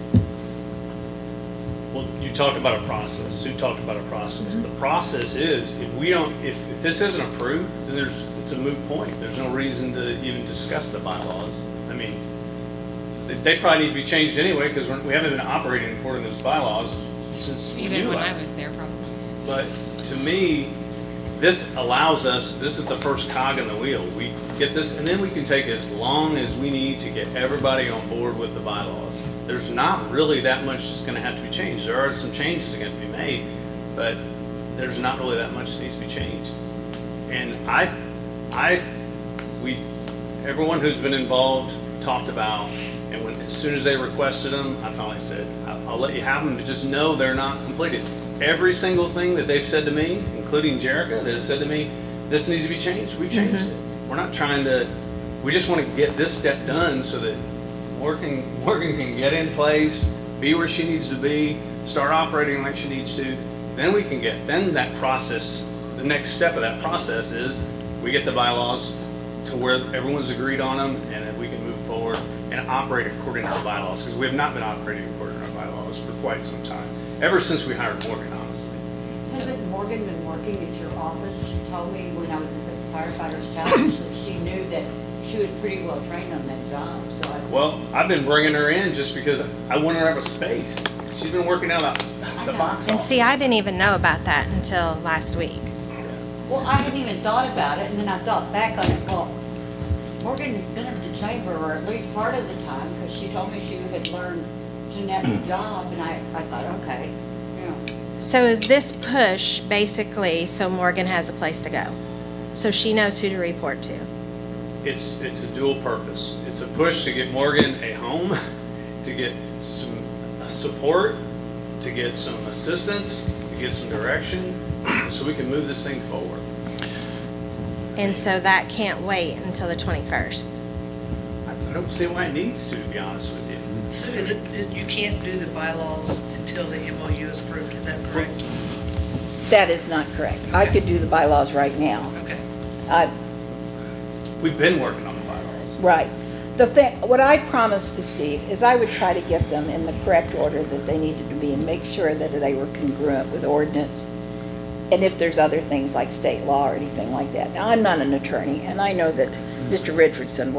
Well, you talk about a process. Sue talked about a process. The process is, if this isn't approved, then it's a moot point. There's no reason to even discuss the bylaws. I mean, they probably need to be changed anyway, because we haven't been operating according to those bylaws since Even when I was there, probably. But to me, this allows us, this is the first cog in the wheel. We get this, and then we can take as long as we need to get everybody on board with the bylaws. There's not really that much that's going to have to be changed. There are some changes that are going to be made, but there's not really that much that needs to be changed. And everyone who's been involved talked about, and as soon as they requested them, I finally said, I'll let you have them, but just know they're not completed. Every single thing that they've said to me, including Jerica, that have said to me, this needs to be changed, we've changed it. We're not trying to, we just want to get this step done so that Morgan can get in place, be where she needs to be, start operating like she needs to. Then that process, the next step of that process is we get the bylaws to where everyone's agreed on them, and that we can move forward and operate according to the bylaws, because we have not been operating according to our bylaws for quite some time. Ever since we hired Morgan, honestly. Hasn't Morgan been working at your office? She told me when I was at the firefighters' challenge that she knew that she was pretty well trained on that job. Well, I've been bringing her in just because I want her to have a space. She's been working out the box And office. see, I didn't even know about that until last week. Well, I hadn't even thought about it, and then I thought back on it. Well, Morgan has been at the chamber, or at least part of the time, because she told me she had learned Jeanette's job, and I thought, okay, you know. So is this push basically so Morgan has a place to go? So she knows who to report to? It's a dual purpose. It's a push to get Morgan a home, to get some support, to get some assistance, to get some direction, so we can move this thing forward. And so that can't wait until the 21st? I don't see why it needs to be honest with you. So you can't do the bylaws until the MOU is approved, is that correct? That is not correct. I could do the bylaws right now. Okay. We've been working on the bylaws. Right. the thing, what I promised to Steve is I would try to get them in the correct order that they needed to be and make sure that they were congruent with ordinance. And if there's other things like state law or anything like that. Now, I'm not an attorney, and I know that Mr. Richardson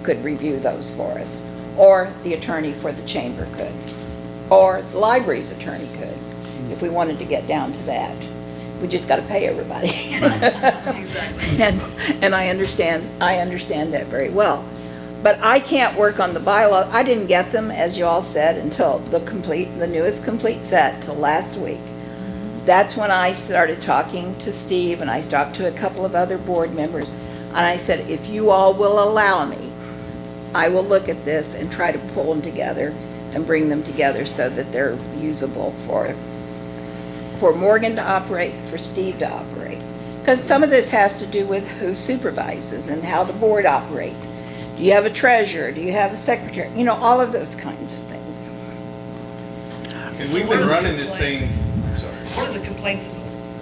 could review those for us, or the attorney for the chamber could, or the library's attorney could, if we wanted to get down to that. We just got to pay everybody. And I understand that very well. But I can't work on the bylaw. I didn't get them, as you all said, until the newest complete set till last week. That's when I started talking to Steve, and I talked to a couple of other board members, and I said, if you all will allow me, I will look at this and try to pull them together and bring them together so that they're usable for Morgan to operate, for Steve to operate. Because some of this has to do with who supervises and how the board operates. Do you have a treasurer? Do you have a secretary? You know, all of those kinds of things. And we've been running this thing, I'm sorry. What are the complaints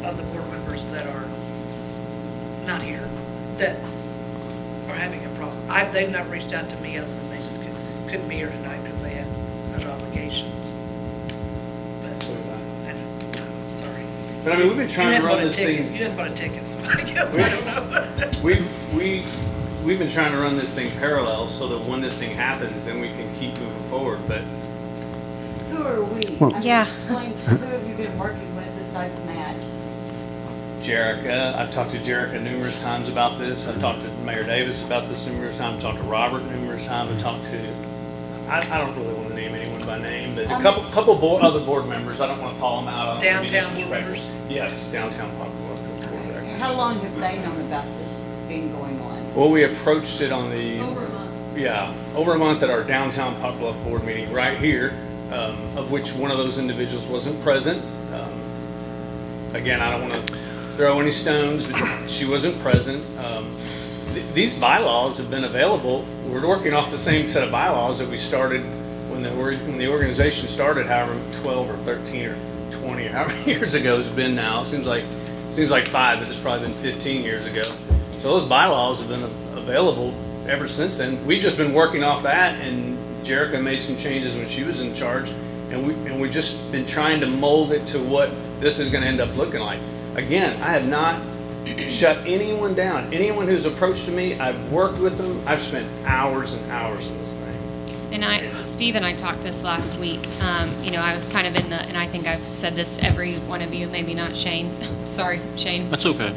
of the board members that are not here, that are having a problem? They've not reached out to me other than they just couldn't be here tonight because they had other obligations. But, sorry. But I mean, we've been trying to run this thing. You didn't put a ticket, I guess, I don't know. We've been trying to run this thing parallel so that when this thing happens, then we can keep moving forward, but. Who are we? Yeah. Explain, who have you been working with besides Matt? Jerica, I've talked to Jerica numerous times about this. I've talked to Mayor Davis about this numerous times. I've talked to Robert numerous times. I've talked to, I don't really want to name anyone by name, but a couple other board members. I don't want to call them out. I don't want to be Downtown board members? Yes, downtown Poplar. How long have they known about this being going on? Well, we approached it on the. Over a month. Yeah, over a month at our downtown Poplar board meeting right here, of which one of those individuals wasn't present. Again, I don't want to throw any stones, but she wasn't present. These bylaws have been available. We're working off the same set of bylaws that we started when the organization started, however 12 or 13 or 20 or however many years ago it's been now. It seems like 5, but it's probably been 15 years ago. So those bylaws have been available ever since then. We've just been working off that, and Jerica made some changes when she was in charge, and we've just been trying to mold it to what this is going to end up looking like. Again, I have not shut anyone down. Anyone who's approached me, I've worked with them. I've spent hours and hours in this thing. And Steve and I talked this last week. I was kind of and I think I've said this to every one of you, maybe not Shane. Sorry, Shane. That's okay.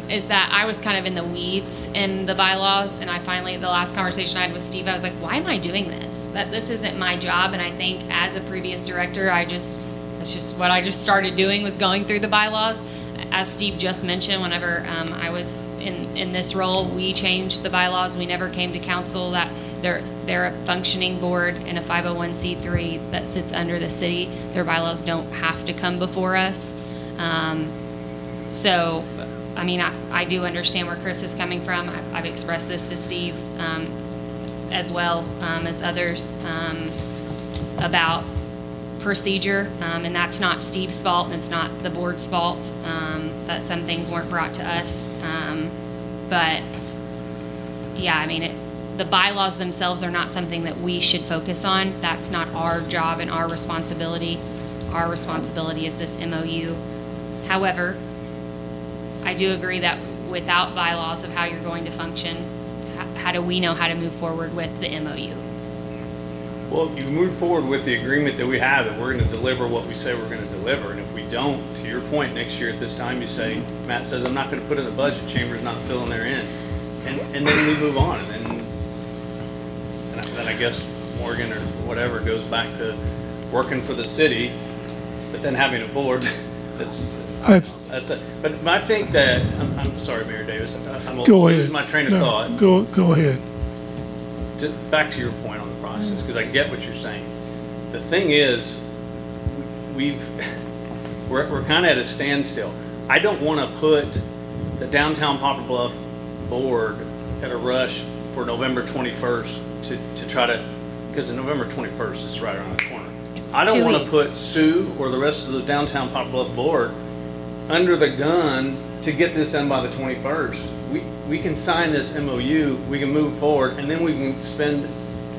Is that I was kind of in the weeds in the bylaws, and I finally, the last conversation I had with Steve, I was like, why am I doing this? That this isn't my job, and I think as a previous director, that's just what I just started doing, was going through the bylaws. As Steve just mentioned, whenever I was in this role, we changed the bylaws. We never came to council. That they're a functioning board and a 501c3 that sits under the city. Their bylaws don't have to come before us. So, I mean, I do understand where Chris is coming from. I've expressed this to Steve as well as others about procedure, and that's not Steve's fault, and it's not the board's fault that some things weren't brought to us. But yeah, I mean, the bylaws themselves are not something that we should focus on. That's not our job and our responsibility. Our responsibility is this MOU. However, I do agree that without bylaws of how you're going to function, how do we know how to move forward with the MOU? Well, you move forward with the agreement that we have, that we're going to deliver what we say we're going to deliver. And if we don't, to your point, next year at this time, you say, Matt says, I'm not going to put in the budget, Chamber's not filling their in. And then we move on. And then I guess Morgan or whatever goes back to working for the city, but then having a board that's it. But I think that, I'm sorry, Mayor Davis, I'm going to lose my train of thought. Go ahead. Back to your point on the process, because I get what you're saying. The thing is, we're kind of at a standstill. I don't want to put the downtown Poplar Bluff board at a rush for November 21st to try to, because November 21st is right around the corner. I don't want to put Sue or the rest of the downtown Poplar Bluff board under the gun to get this done by the 21st. We can sign this MOU, we can move forward, and then we can spend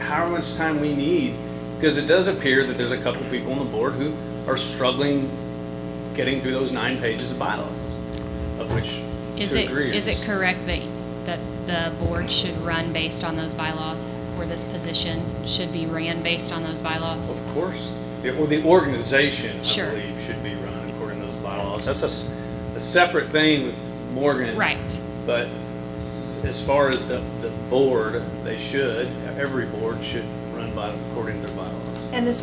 however much time we need, because it does appear that there's a couple people on the board who are struggling getting through those 9 pages of bylaws, of which Is it correct that the board should run based on those bylaws, or this position should be ran based on those bylaws? Of course. The organization, Sure. I believe, should be run according to those bylaws. That's a separate thing with Morgan. Right. But as far as the board, every board should run according to their bylaws.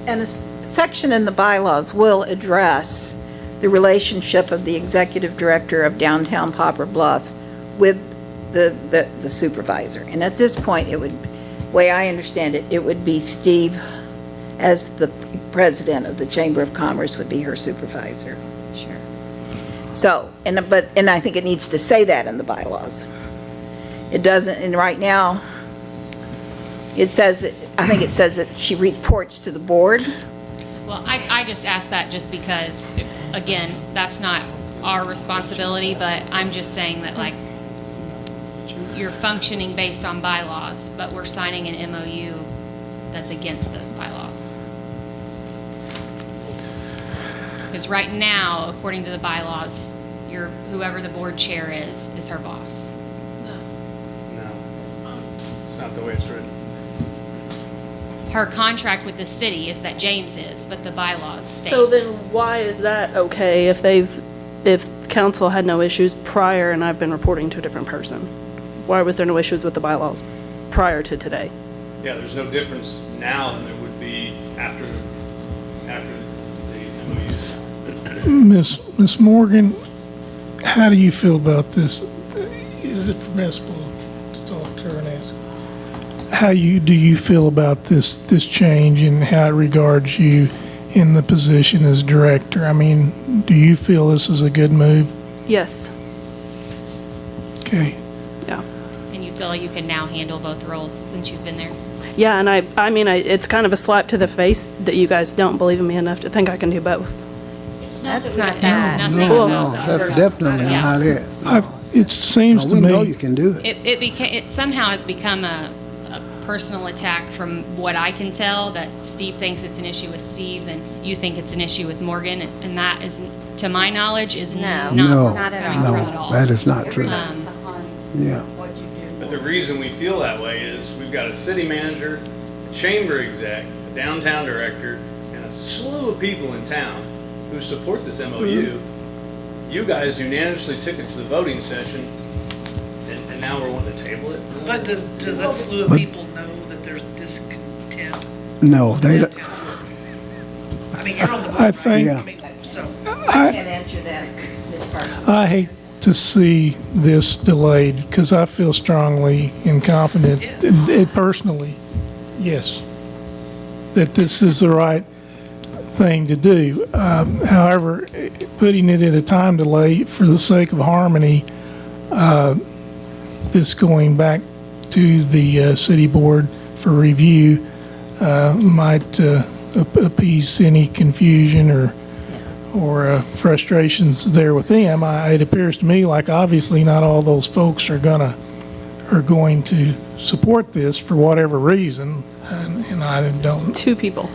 And a section in the bylaws will address the relationship of the executive director of downtown Poplar Bluff with the supervisor. And at this point, way I understand it, it would be Steve, as the president of the Chamber of Commerce, would be her supervisor. Sure. So, and I think it needs to say that in the bylaws. It doesn't, and right now, I think it says that she reports to the board. Well, I just asked that just because, again, that's not our responsibility, but I'm just saying that, like, you're functioning based on bylaws, but we're signing an MOU that's against those bylaws. Because right now, according to the bylaws, whoever the board chair is her boss. No, it's not the way it's written. Her contract with the city is that James is, but the bylaws state. So then why is that okay if council had no issues prior and I've been reporting to a different person? Why was there no issues with the bylaws prior to today? Yeah, there's no difference now than there would be after the MOUs. Miss Morgan, how do you feel about this? Is it permissible to talk to her and ask? Do you feel about this change and how it regards you in the position as director? I mean, do you feel this is a good move? Yes. Okay. Yeah. And you feel like you can now handle both roles since you've been there? Yeah, and I mean, it's kind of a slap to the face that you guys don't believe in me enough to think I can do both. That's not that. No, that's definitely not it. It seems to We me. know you can do it. It somehow has become a personal attack from what I can tell, that Steve thinks it's an issue with Steve and you think it's an issue with Morgan, and that is, to my knowledge, is not not at coming all. from at all. That is not true. Yeah. But the reason we feel that way is we've got a city manager, a chamber exec, a downtown director, and a slew of people in town who support this MOU. You guys unanimously took it to the voting session, and now we're wanting to table it. But does that slew of people know that there's discontent? No, they don't. I mean, you're on the board, I right? think- I mean, so. I can't answer that, Ms. Parson. I hate to see this delayed because I feel strongly and confident, personally, yes, that this is the right thing to do. However, putting it at a time delay for the sake of harmony, this going back to the city board for review might appease any confusion or frustrations there with them. It appears to me like obviously not all those folks are going to support this for whatever reason, and I don't. Two people.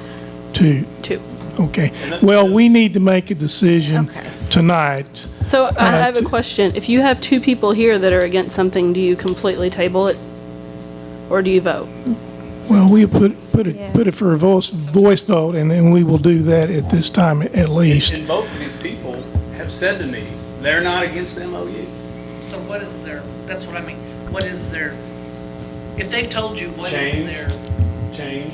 Two. Okay. Well, we need to make a decision tonight. So I have a question. If you have two people here that are against something, do you completely table it? Or do you vote? Well, we put it for a voice vote, and then we will do that at this time at least. And both of these people have said to me, they're not against the MOU. So what is their, that's what I mean, what is their, if they've told you what is Change. their. Change.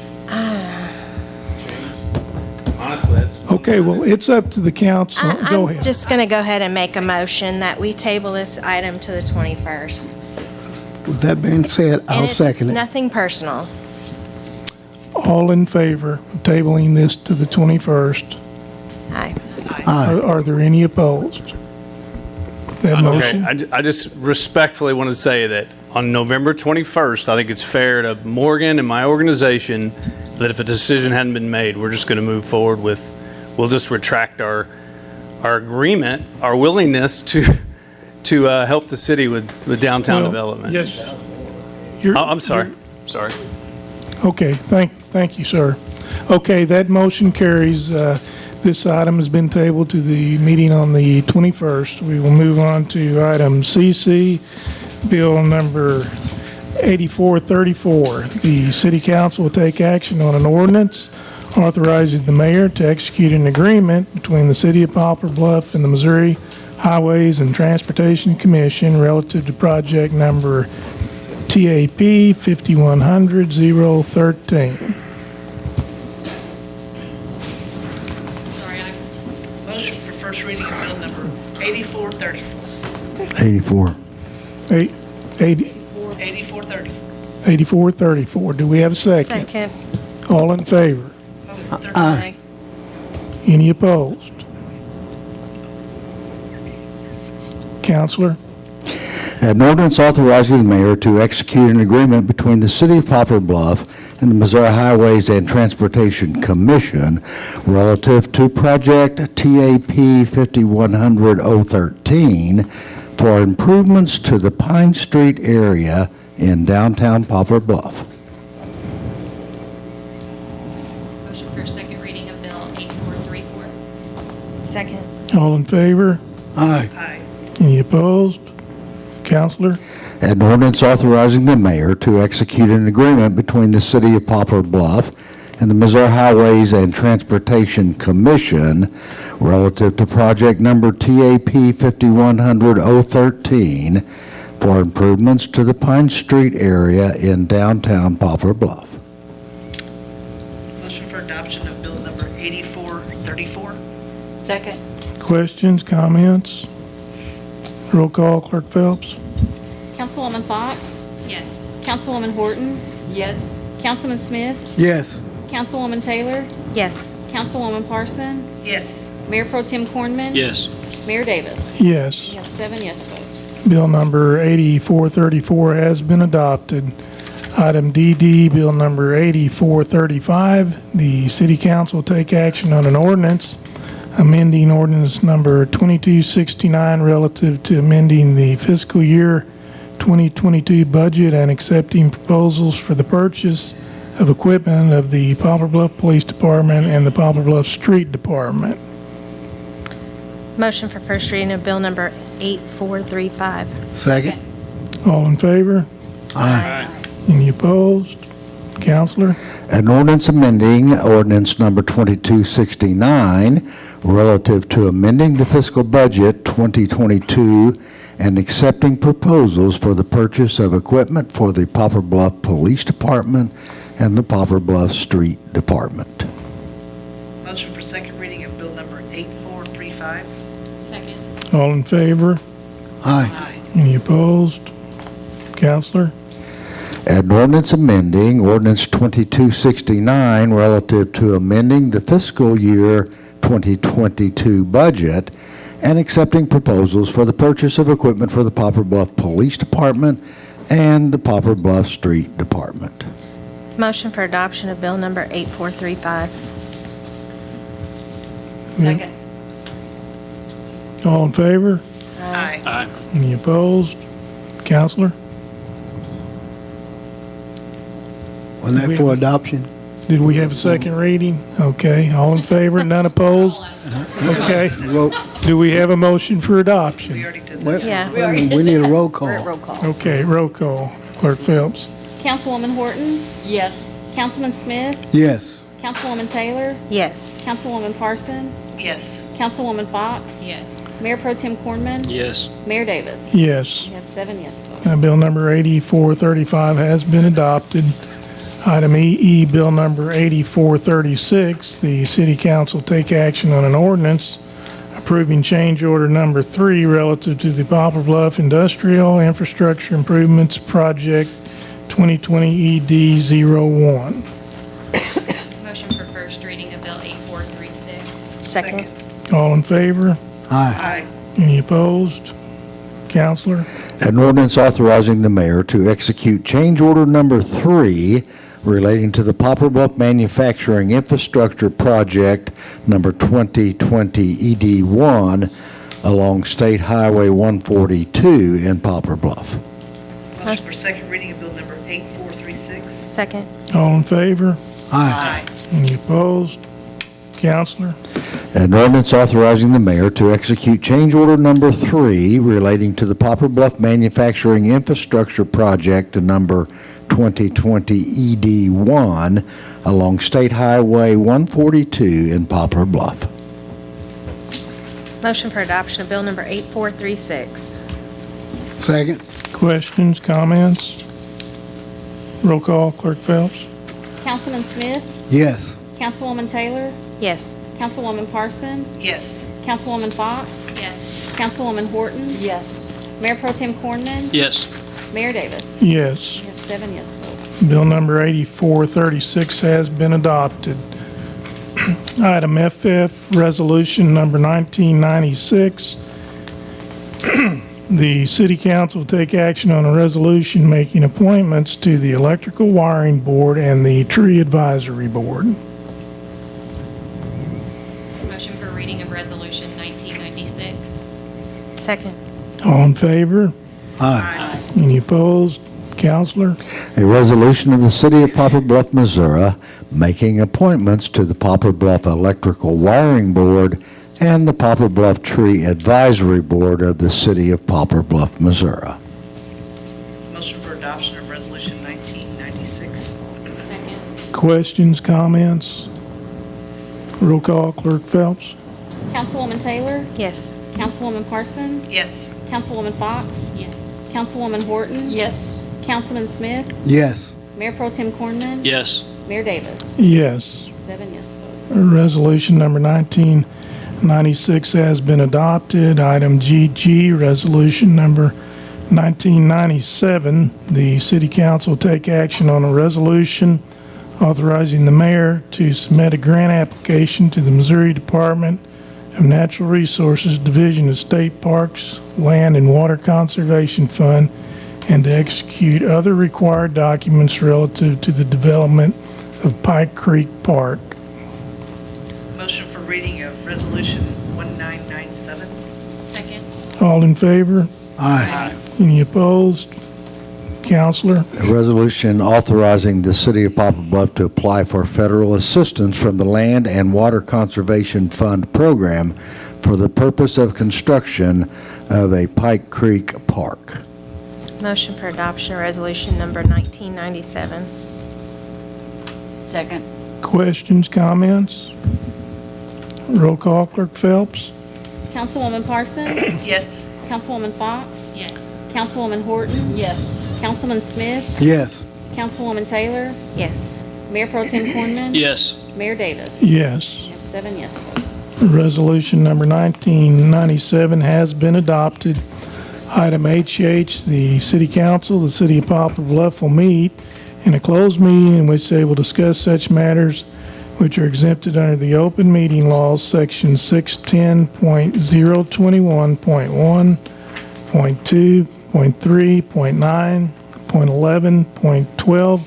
Honestly, that's. Okay, well, it's up to the council. Go I'm ahead. just going to go ahead and make a motion that we table this item to the 21st. With that being said, I'll second It's it. nothing personal. All in favor of tabling this to the 21st? Aye. Are there any opposed? That motion? Okay, I just respectfully want to say that on November 21st, I think it's fair to Morgan and my organization that if a decision hadn't been made, we're just going to move forward with, we'll just retract our agreement, our willingness to to help the city with downtown Well, development. Yes. I'm sorry. Sorry. Okay, thank you, sir. Okay, that motion carries. This item has been tabled to the meeting on the 21st. We will move on to item CC, bill number 8434. The city council will take action on an ordinance authorizing the mayor to execute an agreement between the city of Poplar Bluff and the Missouri Highways and Transportation Commission relative to project number TAP 5100-013. Motion for first reading of bill number 8434. 84. 8434. 8434. Do we have a second? Second. All in favor? Aye. Any opposed? Counselor? An ordinance authorizing the mayor to execute an agreement between the city of Poplar Bluff and the Missouri Highways and Transportation Commission relative to project TAP 5100-013 for improvements to the Pine Street area in downtown Poplar Bluff. Motion for second reading of Bill 8434. Second. All in favor? Aye. Aye. Any opposed? Counselor? An ordinance authorizing the mayor to execute an agreement between the city of Poplar Bluff and the Missouri Highways and Transportation Commission relative to project number TAP 5100-013 for improvements to the Pine Street area in downtown Poplar Bluff. Motion for adoption of bill number 8434. Second. Questions, comments? Roll call, Clerk Phelps. Councilwoman Fox? Yes. Councilwoman Horton? Yes. Councilman Smith? Yes. Councilwoman Taylor? Yes. Councilwoman Parson? Yes. Mayor Pro Tem Cornman? Yes. Mayor Davis? Yes. We have 7 yes votes. Bill number 8434 has been adopted. Item DD, bill number 8435. The city council will take action on an ordinance amending ordinance number 2269 relative to amending the fiscal year 2022 budget and accepting proposals for the purchase of equipment of the Poplar Bluff Police Department and the Poplar Bluff Street Department. Motion for first reading of bill number 8435. Second. All in favor? Aye. Any opposed? Counselor? An ordinance amending ordinance number 2269 relative to amending the fiscal budget 2022 and accepting proposals for the purchase of equipment for the Poplar Bluff Police Department and the Poplar Bluff Street Department. Motion for second reading of bill number 8435. Second. All in favor? Aye. Aye. Any opposed? Counselor? An ordinance amending ordinance 2269 relative to amending the fiscal year 2022 budget and accepting proposals for the purchase of equipment for the Poplar Bluff Police Department and the Poplar Bluff Street Department. Motion for adoption of bill number 8435. Second. All in favor? Aye. Aye. Any opposed? Counselor? Wasn't that for adoption? Did we have a second reading? Okay, all in favor, none opposed? Okay. Roll. Do we have a motion for adoption? We already did that. Wait, Yeah. we need a roll call. Roll call. Okay, roll call. Clerk Phelps? Councilwoman Horton? Yes. Councilman Smith? Yes. Councilwoman Taylor? Yes. Councilwoman Parson? Yes. Councilwoman Fox? Yes. Mayor Pro Tem Cornman? Yes. Mayor Davis? Yes. We have 7 yes votes. Bill number 8435 has been adopted. Item EE, bill number 8436, the city council take action on an ordinance approving change order number 3 relative to the Poplar Bluff Industrial Infrastructure Improvements Project 2020 ED01. Motion for first reading of Bill 8436. Second. All in favor? Aye. Aye. Any opposed? Counselor? An ordinance authorizing the mayor to execute change order number 3 relating to the Poplar Bluff Manufacturing Infrastructure Project number 2020 ED1 along State Highway 142 in Poplar Bluff. Motion for second reading of bill number 8436. Second. All in favor? Aye. Any opposed? Counselor? An ordinance authorizing the mayor to execute change order number 3 relating to the Poplar Bluff Manufacturing Infrastructure Project number 2020 ED1 along State Highway 142 in Poplar Bluff. Motion for adoption of bill number 8436. Second. Questions, comments? Roll call, Clerk Phelps. Councilman Smith, Yes. Councilwoman Taylor, Yes. Councilwoman Parson, Yes. Councilwoman Fox, Yes. Councilwoman Horton, Yes. Mayor Pro Tem Cornman, Yes. Mayor Davis. Yes. We have 7 yes votes. Bill number 8436 has been adopted. Item FF, resolution number 1996. The city council will take action on a resolution making appointments to the electrical wiring board and the tree advisory board. Motion for reading of resolution 1996. Second. All in favor? Aye. Any opposed? Counselor? A resolution of the City of Poplar Bluff, Missouri, making appointments to the Poplar Bluff Electrical Wiring Board and the Poplar Bluff Tree Advisory Board of the City of Poplar Bluff, Missouri. Motion for adoption of resolution 1996. Second. Questions, comments? Roll call, Clerk Phelps. Councilwoman Taylor, Yes. Councilwoman Parson, Yes. Councilwoman Fox, Yes. Councilwoman Horton, Yes. Councilman Smith, Yes. Mayor Pro Tem Cornman, Yes. Mayor Davis. Yes. 7 yes votes. Resolution number 1996 has been adopted. Item GG, resolution number 1997. The city council will take action on a resolution authorizing the mayor to submit a grant application to the Missouri Department of Natural Resources Division of State Parks, Land and Water Conservation Fund, and to execute other required documents relative to the development of Pike Creek Park. Motion for reading of resolution 1997. Second. All in favor? Aye. Any opposed? Counselor? A resolution authorizing the City of Poplar Bluff to apply for federal assistance from the Land and Water Conservation Fund program for the purpose of construction of a Pike Creek Park. Motion for adoption of resolution number 1997. Second. Questions, comments? Roll call, Clerk Phelps. Councilwoman Parson, Yes. Councilwoman Fox, Yes. Councilwoman Horton, Yes. Councilman Smith, Yes. Councilwoman Taylor, Yes. Mayor Pro Tem Cornman, Yes. Mayor Davis. Yes. We have 7 yes votes. Resolution number 1997 has been adopted. Item HH, the City Council, the City of Poplar Bluff will meet in a closed meeting in which they will discuss such matters which are exempted under the open meeting laws, section 610.021.1, .2, .3, .9, .11, .12,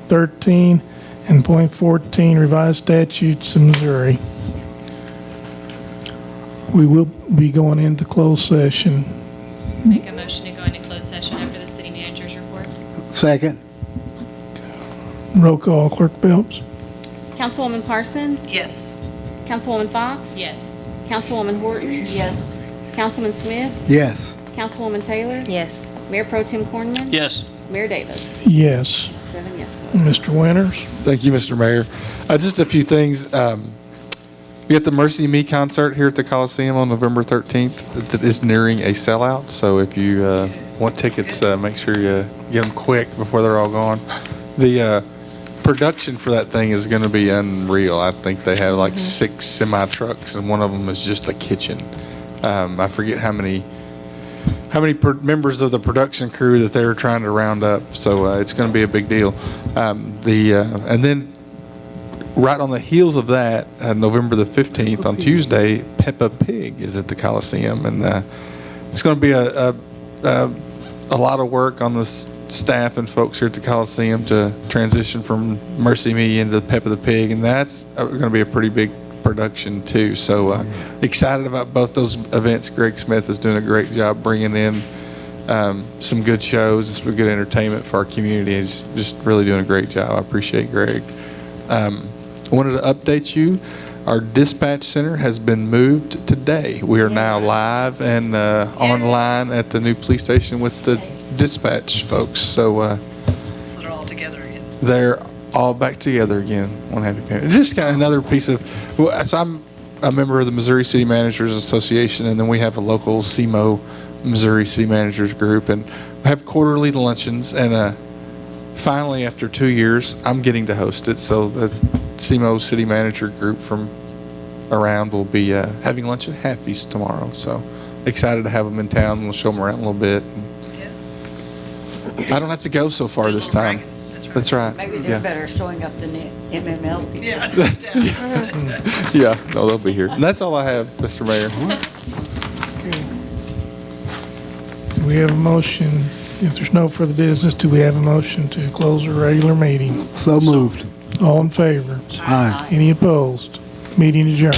.13, and .14 revised statutes of Missouri. We will be going into closed session. Make a motion to go into closed session after the city manager's report. Second. Roll call, Clerk Phelps. Councilwoman Parson, Yes. Councilwoman Fox, Yes. Councilwoman Horton, Yes. Councilman Smith, Yes. Councilwoman Taylor, Yes. Mayor Pro Tem Cornman, Yes. Mayor Davis. Yes. 7 yes votes. Mr. Winters? Thank you, Mr. Mayor. Just a few things. We got the Mercy Me concert here at the Coliseum on November 13th that is nearing a sellout. So if you want tickets, make sure you get them quick before they're all gone. The production for that thing is going to be unreal. I think they have like 6 semi trucks, and one of them is just a kitchen. I forget how many members of the production crew that they were trying to round up. So it's going to be a big deal. And then right on the heels of that, November the 15th on Tuesday, Peppa Pig is at the Coliseum, and it's going to be a lot of work on the staff and folks here at the Coliseum to transition from Mercy Me into Peppa the Pig, and that's going to be a pretty big production too. So excited about both those events. Greg Smith is doing a great job bringing in some good shows, some good entertainment for our community. He's just really doing a great job. I appreciate Greg. I wanted to update you. Our dispatch center has been moved today. We are now live and online at the new police station with the dispatch folks. So they're all together again. they're all back together again. One happy family. Just kind of another piece of. So I'm a member of the Missouri City Managers Association, and then we have a local CMO Missouri City Managers group, and we have quarterly luncheons. And finally, after 2 years, I'm getting to host it. So the CMO City Manager group from around will be having lunch at Happy's tomorrow. So excited to have them in town. We'll show them around a little bit. I don't have to go so far this time. That's right. Maybe they're better showing up than the MML people. Yeah, no, they'll be here. And that's all I have, Mr. Mayor. Do we have a motion? If there's no further business, do we have a motion to close the regular meeting? So moved. All in favor? Aye. Any opposed? Meeting adjourned.